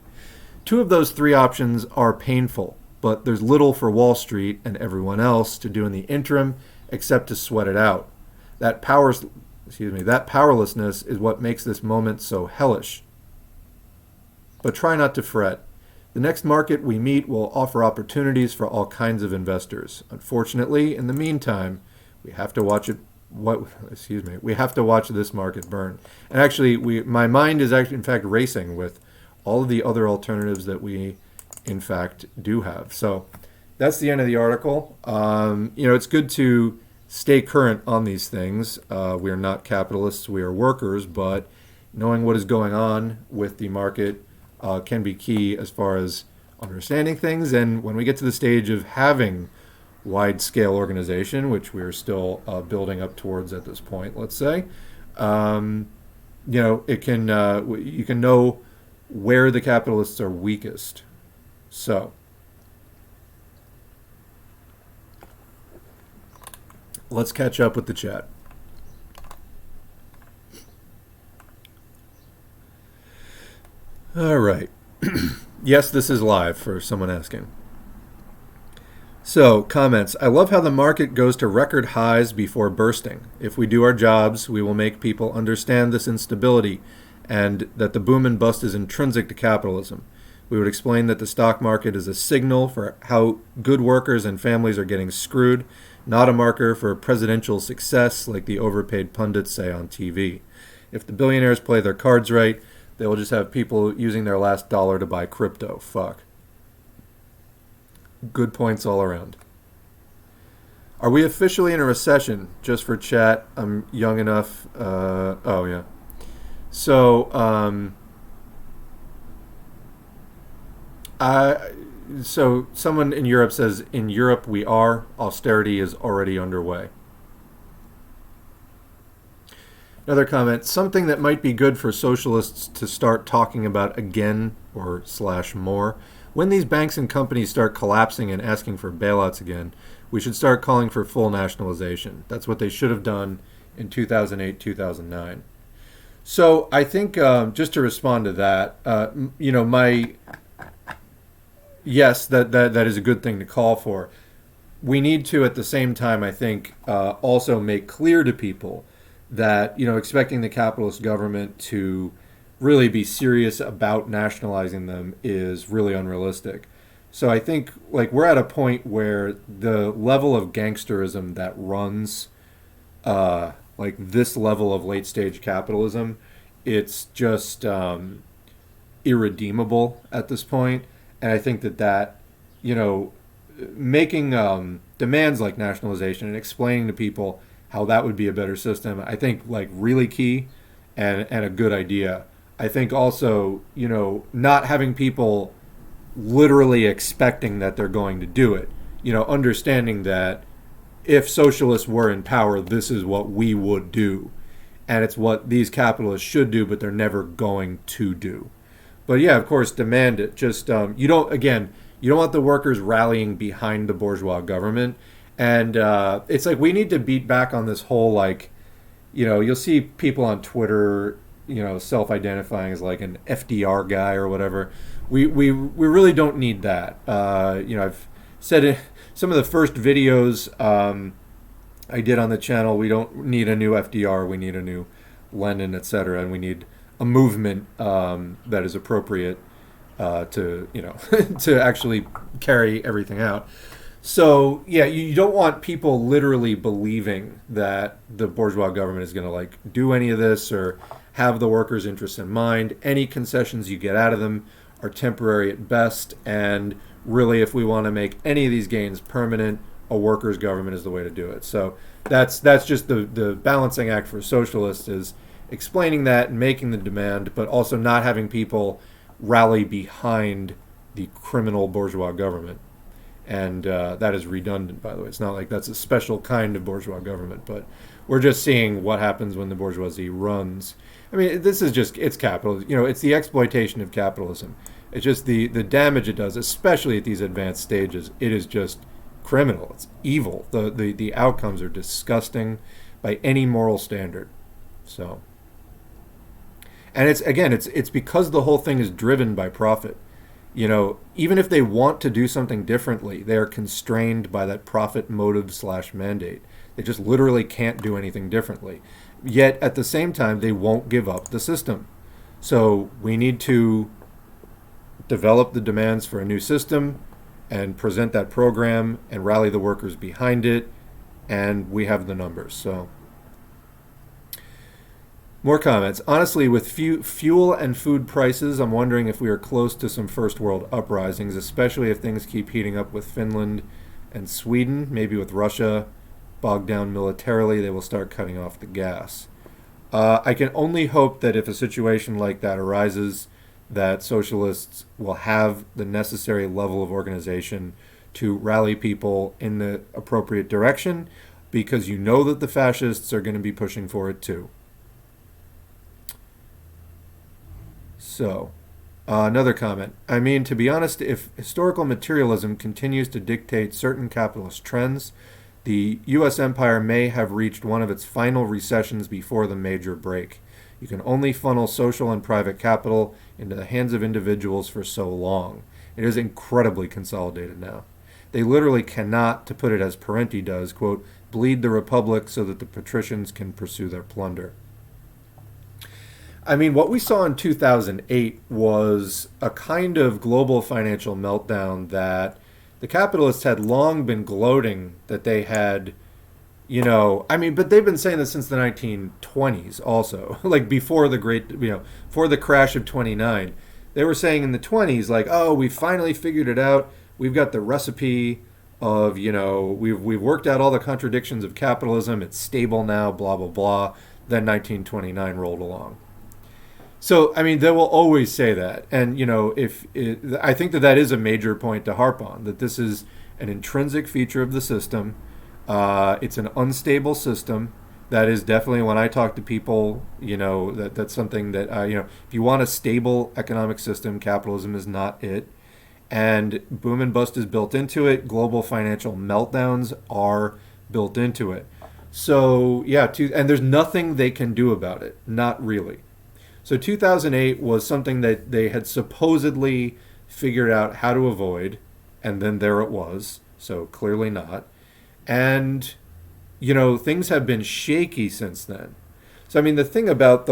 2 of those 3 options are painful, but there's little for Wall Street and everyone else to do in the interim except to sweat it out. That powerlessness is what makes this moment so hellish. But try not to fret. The next market we meet will offer opportunities for all kinds of investors. Unfortunately, in the meantime, we have to watch this market burn. And actually, my mind is actually, in fact, racing with all of the other alternatives that we, in fact, do have. So that's the end of the article. It's good to stay current on these things. We are not capitalists, we are workers, but knowing what is going on with the market can be key as far as understanding things. And when we get to the stage of having wide-scale organization, which we're still building up towards at this point, let's say, it can you can know where the capitalists are weakest. So let's catch up with the chat. All right. Yes, this is live for someone asking. So, comments. I love how the market goes to record highs before bursting. If we do our jobs, we will make people understand this instability and that the boom and bust is intrinsic to capitalism. We would explain that the stock market is a signal for how good workers and families are getting screwed, not a marker for presidential success like the overpaid pundits say on TV. If the billionaires play their cards right, they will just have people using their last dollar to buy crypto. Fuck. Good points all around. Are we officially in a recession? Just for chat, I'm young enough. Oh, yeah. So, so someone in Europe says, in Europe we are. Austerity is already underway. Another comment, something that might be good for socialists to start talking about again, or / more. When these banks and companies start collapsing and asking for bailouts again, we should start calling for full nationalization. That's what they should have done in 2008, 2009. So I think just to respond to that, yes, that is a good thing to call for. We need to, at the same time, I think, also make clear to people that, expecting the capitalist government to really be serious about nationalizing them is really unrealistic. So I think we're at a point where the level of gangsterism that runs this level of late stage capitalism, it's just irredeemable at this point. And I think that making demands like nationalization and explaining to people how that would be a better system, I think really key and a good idea. I think also, not having people literally expecting that they're going to do it, understanding that if socialists were in power, this is what we would do. And it's what these capitalists should do, but they're never going to do. But yeah, of course, demand it. Just, you don't You don't want the workers rallying behind the bourgeois government. And it's like we need to beat back on this whole, like, you'll see people on Twitter, self-identifying as like an FDR guy or whatever. We really don't need that. I've said it, some of the first videos I did on the channel, we don't need a new FDR, we need a new Lenin, etc., and we need a movement that is appropriate to to actually carry everything out. So yeah, you don't want people literally believing that the bourgeois government is going to like do any of this or have the workers' interests in mind. Any concessions you get out of them are temporary at best, and really, if we want to make any of these gains permanent, a workers' government is the way to do it. So that's just the balancing act for socialists, is explaining that and making the demand, but also not having people rally behind the criminal bourgeois government. And that is redundant, by the way. It's not like that's a special kind of bourgeois government, but we're just seeing what happens when the bourgeoisie runs. I mean, this is just, it's capitalism. It's the exploitation of capitalism. It's just the damage it does, especially at these advanced stages. It is just criminal. It's evil. The outcomes are disgusting by any moral standard. So, and it's because the whole thing is driven by profit. Even if they want to do something differently, they are constrained by that profit motive / mandate. They just literally can't do anything differently. Yet at the same time, they won't give up the system. So we need to develop the demands for a new system and present that program and rally the workers behind it. And we have the numbers. So more comments. Honestly, with fuel and food prices, I'm wondering if we are close to some first world uprisings, especially if things keep heating up with Finland and Sweden. Maybe with Russia bogged down militarily, they will start cutting off the gas. I can only hope that if a situation like that arises, that socialists will have the necessary level of organization to rally people in the appropriate direction, because that the fascists are going to be pushing for it too. So, another comment. I mean, to be honest, if historical materialism continues to dictate certain capitalist trends, the U.S. empire may have reached one of its final recessions before the major break. You can only funnel social and private capital into the hands of individuals for so long. It is incredibly consolidated now. They literally cannot, to put it as Parenti does, quote, bleed the republic so that the patricians can pursue their plunder. I mean, what we saw in 2008 was a kind of global financial meltdown that the capitalists had long been gloating that they had, but they've been saying this since the 1920s also, like before the before the crash of 29. They were saying in the 20s, like, oh, we finally figured it out. We've got the recipe of, we've worked out all the contradictions of capitalism. It's stable now, blah, blah, blah. Then 1929 rolled along. So, I mean, they will always say that. And, I think that is a major point to harp on, that this is an intrinsic feature of the system. It's an unstable system. That is definitely, when I talk to people, that's something that, if you want a stable economic system, capitalism is not it. And boom and bust is built into it. Global financial meltdowns are built into it. So, yeah, and there's nothing they can do about it. Not really. So 2008 was something that they had supposedly figured out how to avoid, and then there it was. So clearly not. And, things have been shaky since then. So, I mean, the thing about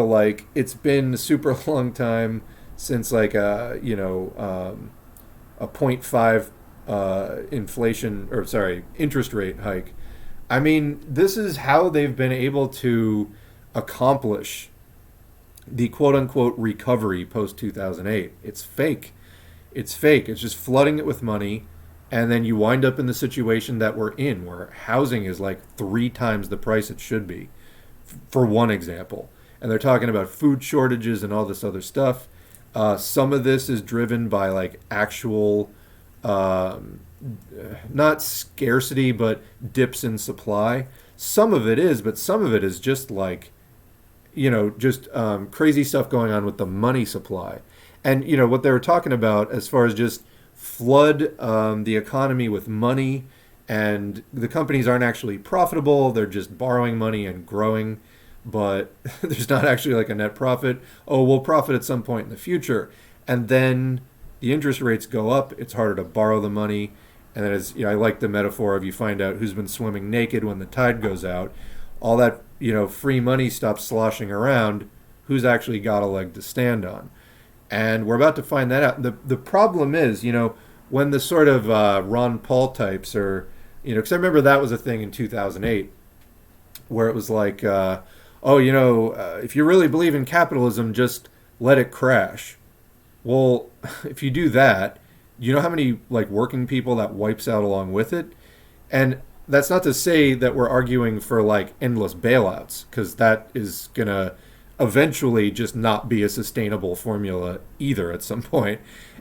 it's been a super long time since a 0.5 interest rate hike. I mean, this is how they've been able to accomplish the quote-unquote recovery post-2008. It's fake. It's just flooding it with money, and then you wind up in the situation that we're in, where housing is like 3 times the price it should be, for one example. And they're talking about food shortages and all this other stuff. Some of this is driven by actual, not scarcity, but dips in supply. Some of it is, but some of it is just crazy stuff going on with the money supply. And, what they were talking about as far as just flood the economy with money, and the companies aren't actually profitable. They're just borrowing money and growing, but there's not actually like a net profit. Oh, we'll profit at some point in the future. And then the interest rates go up. It's harder to borrow the money. And then, as I like the metaphor of, you find out who's been swimming naked when the tide goes out. All that free money stops sloshing around. Who's actually got a leg to stand on? And we're about to find that out. The problem is, when the sort of Ron Paul types are, because I remember that was a thing in 2008, where it was like, if you really believe in capitalism, just let it crash. Well, if you do that, you know how many like working people that wipes out along with it? And that's not to say that we're arguing for like endless bailouts, because that is going to eventually just not be a sustainable formula either at some point.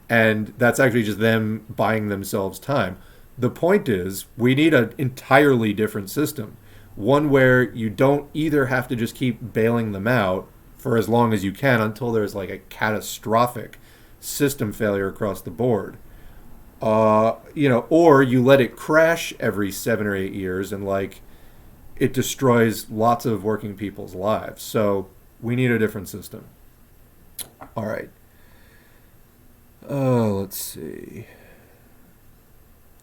And that's actually just them buying themselves time. The point is, we need an entirely different system. One where you don't either have to just keep bailing them out for as long as you can until there's like a catastrophic system failure across the board. Or you let it crash every 7 or 8 years and like it destroys lots of working people's lives. So we need a different system. All right. Let's see.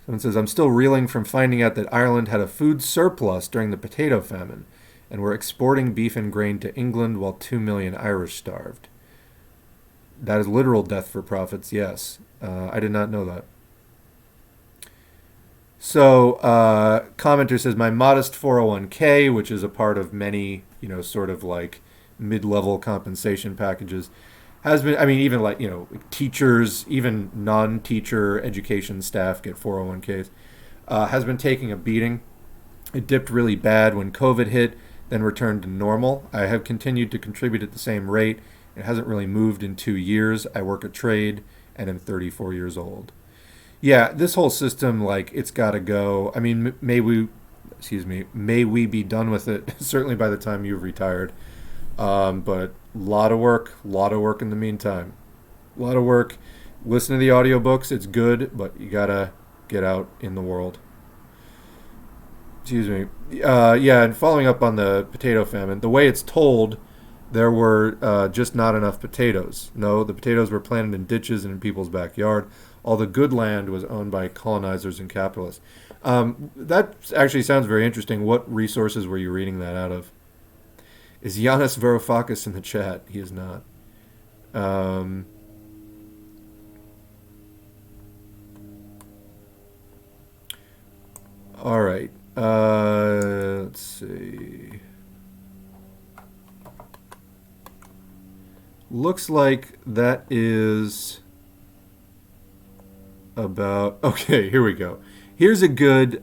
Someone says, I'm still reeling from finding out that Ireland had a food surplus during the potato famine and were exporting beef and grain to England while 2 million Irish starved. That is literal death for profits, yes. I did not know that. So, commenter says, my modest 401k, which is a part of many, sort of like mid-level compensation packages, has been, even like, teachers, even non-teacher education staff get 401ks, has been taking a beating. It dipped really bad when COVID hit, then returned to normal. I have continued to contribute at the same rate. It hasn't really moved in 2 years. I work a trade and am 34 years old. Yeah, this whole system, like, it's got to go. May we be done with it, certainly by the time you've retired. But a lot of work in the meantime. A lot of work. Listen to the audiobooks. It's good, but you got to get out in the world. And following up on the potato famine, the way it's told, there were just not enough potatoes. No, the potatoes were planted in ditches and in people's backyard. All the good land was owned by colonizers and capitalists. That actually sounds very interesting. What resources were you reading that out of? Is Giannis Varoufakis in the chat? He is not. All right. Let's see. Looks like that is about... Okay, here we go. Here's a good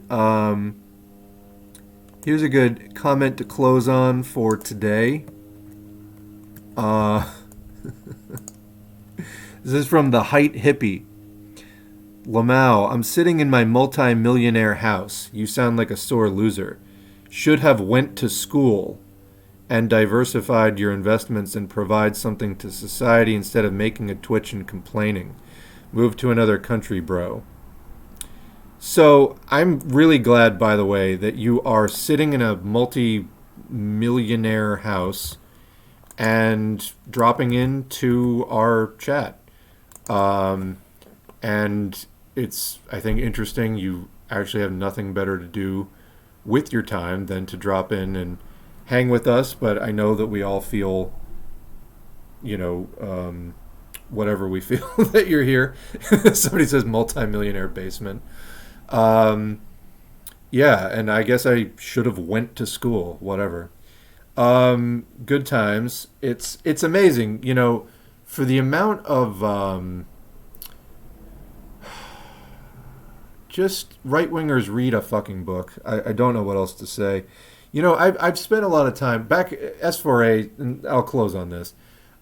comment to close on for today. This is from the Height Hippie. Lamau, I'm sitting in my multi-millionaire house. You sound like a sore loser. Should have went to school and diversified your investments and provide something to society instead of making a twitch and complaining. Move to another country, bro. So I'm really glad, by the way, that you are sitting in a multi-millionaire house and dropping into our chat. And it's, I think, interesting. You actually have nothing better to do with your time than to drop in and hang with us. But I know that we all feel, whatever we feel that you're here. Somebody says multi-millionaire basement. And I guess I should have went to school, whatever. Good times. It's amazing, for the amount of just right-wingers read a fucking book. I don't know what else to say. I've spent a lot of time back S4A, and I'll close on this.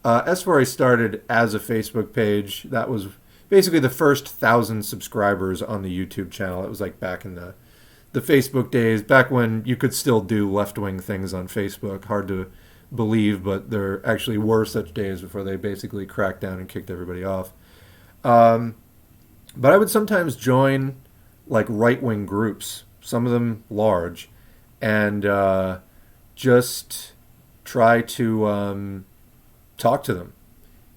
S4A started as a Facebook page. That was basically the first 1,000 subscribers on the YouTube channel. It was like back in the Facebook days, back when you could still do left-wing things on Facebook. Hard to believe, but there actually were such days before they basically cracked down and kicked everybody off. But I would sometimes join like right wing groups, some of them large, and just try to talk to them.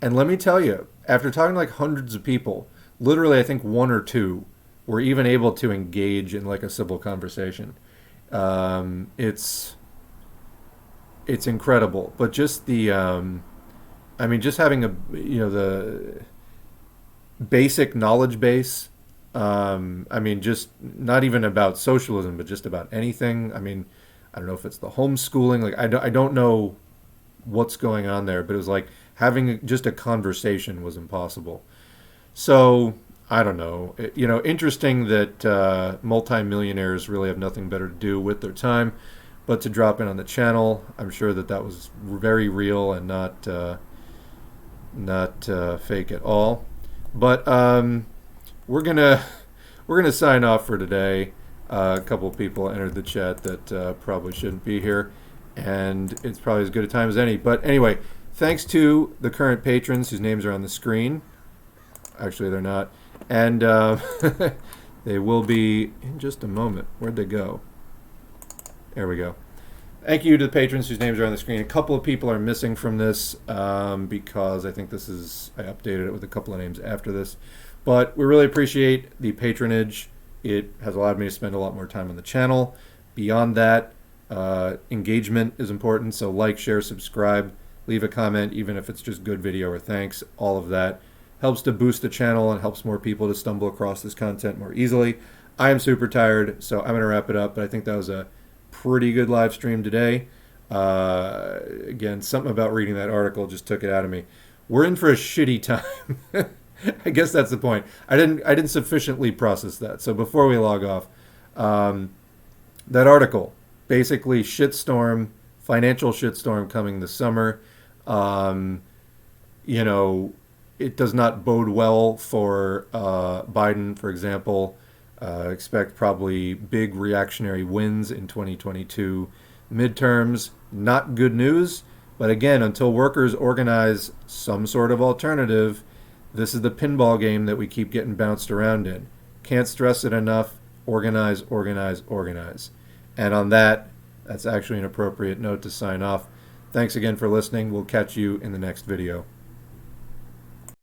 And let me tell you, after talking to like hundreds of people, literally I think one or two were even able to engage in like a civil conversation. It's incredible, but just the I mean, just having a the basic knowledge base. I mean, just not even about socialism, but just about anything. I mean, I don't know if it's the homeschooling. Like, I don't know what's going on there, but it was like having just a conversation was impossible. So, I don't know. Interesting that multimillionaires really have nothing better to do with their time but to drop in on the channel. I'm sure that that was very real and not fake at all. But we're gonna we're gonna sign off for today. A couple of people entered the chat that probably shouldn't be here, and it's probably as good a time as any. But anyway, thanks to the current patrons whose names are on the screen. Actually, they're not, and they will be in just a moment. Where'd they go? There we go. Thank you to the patrons whose names are on the screen. A couple of people are missing from this because I think I updated it with a couple of names after this. But we really appreciate the patronage. It has allowed me to spend a lot more time on the channel. Beyond that, engagement is important. So like, share, subscribe, leave a comment, even if it's just good video or thanks. All of that helps to boost the channel and helps more people to stumble across this content more easily. I am super tired, so I'm going to wrap it up. But I think that was a pretty good live stream today. Again, something about reading that article just took it out of me. We're in for a shitty time. I guess that's the point. I didn't sufficiently process that. So before we log off, that article, basically shitstorm, financial shitstorm coming this summer. It does not bode well for Biden, for example. Expect probably big reactionary wins in 2022 midterms. Not good news, but again, until workers organize some sort of alternative, this is the pinball game that we keep getting bounced around in. Can't stress it enough. Organize, organize, organize. And on that, that's actually an appropriate note to sign off. Thanks again for listening. We'll catch you in the next video.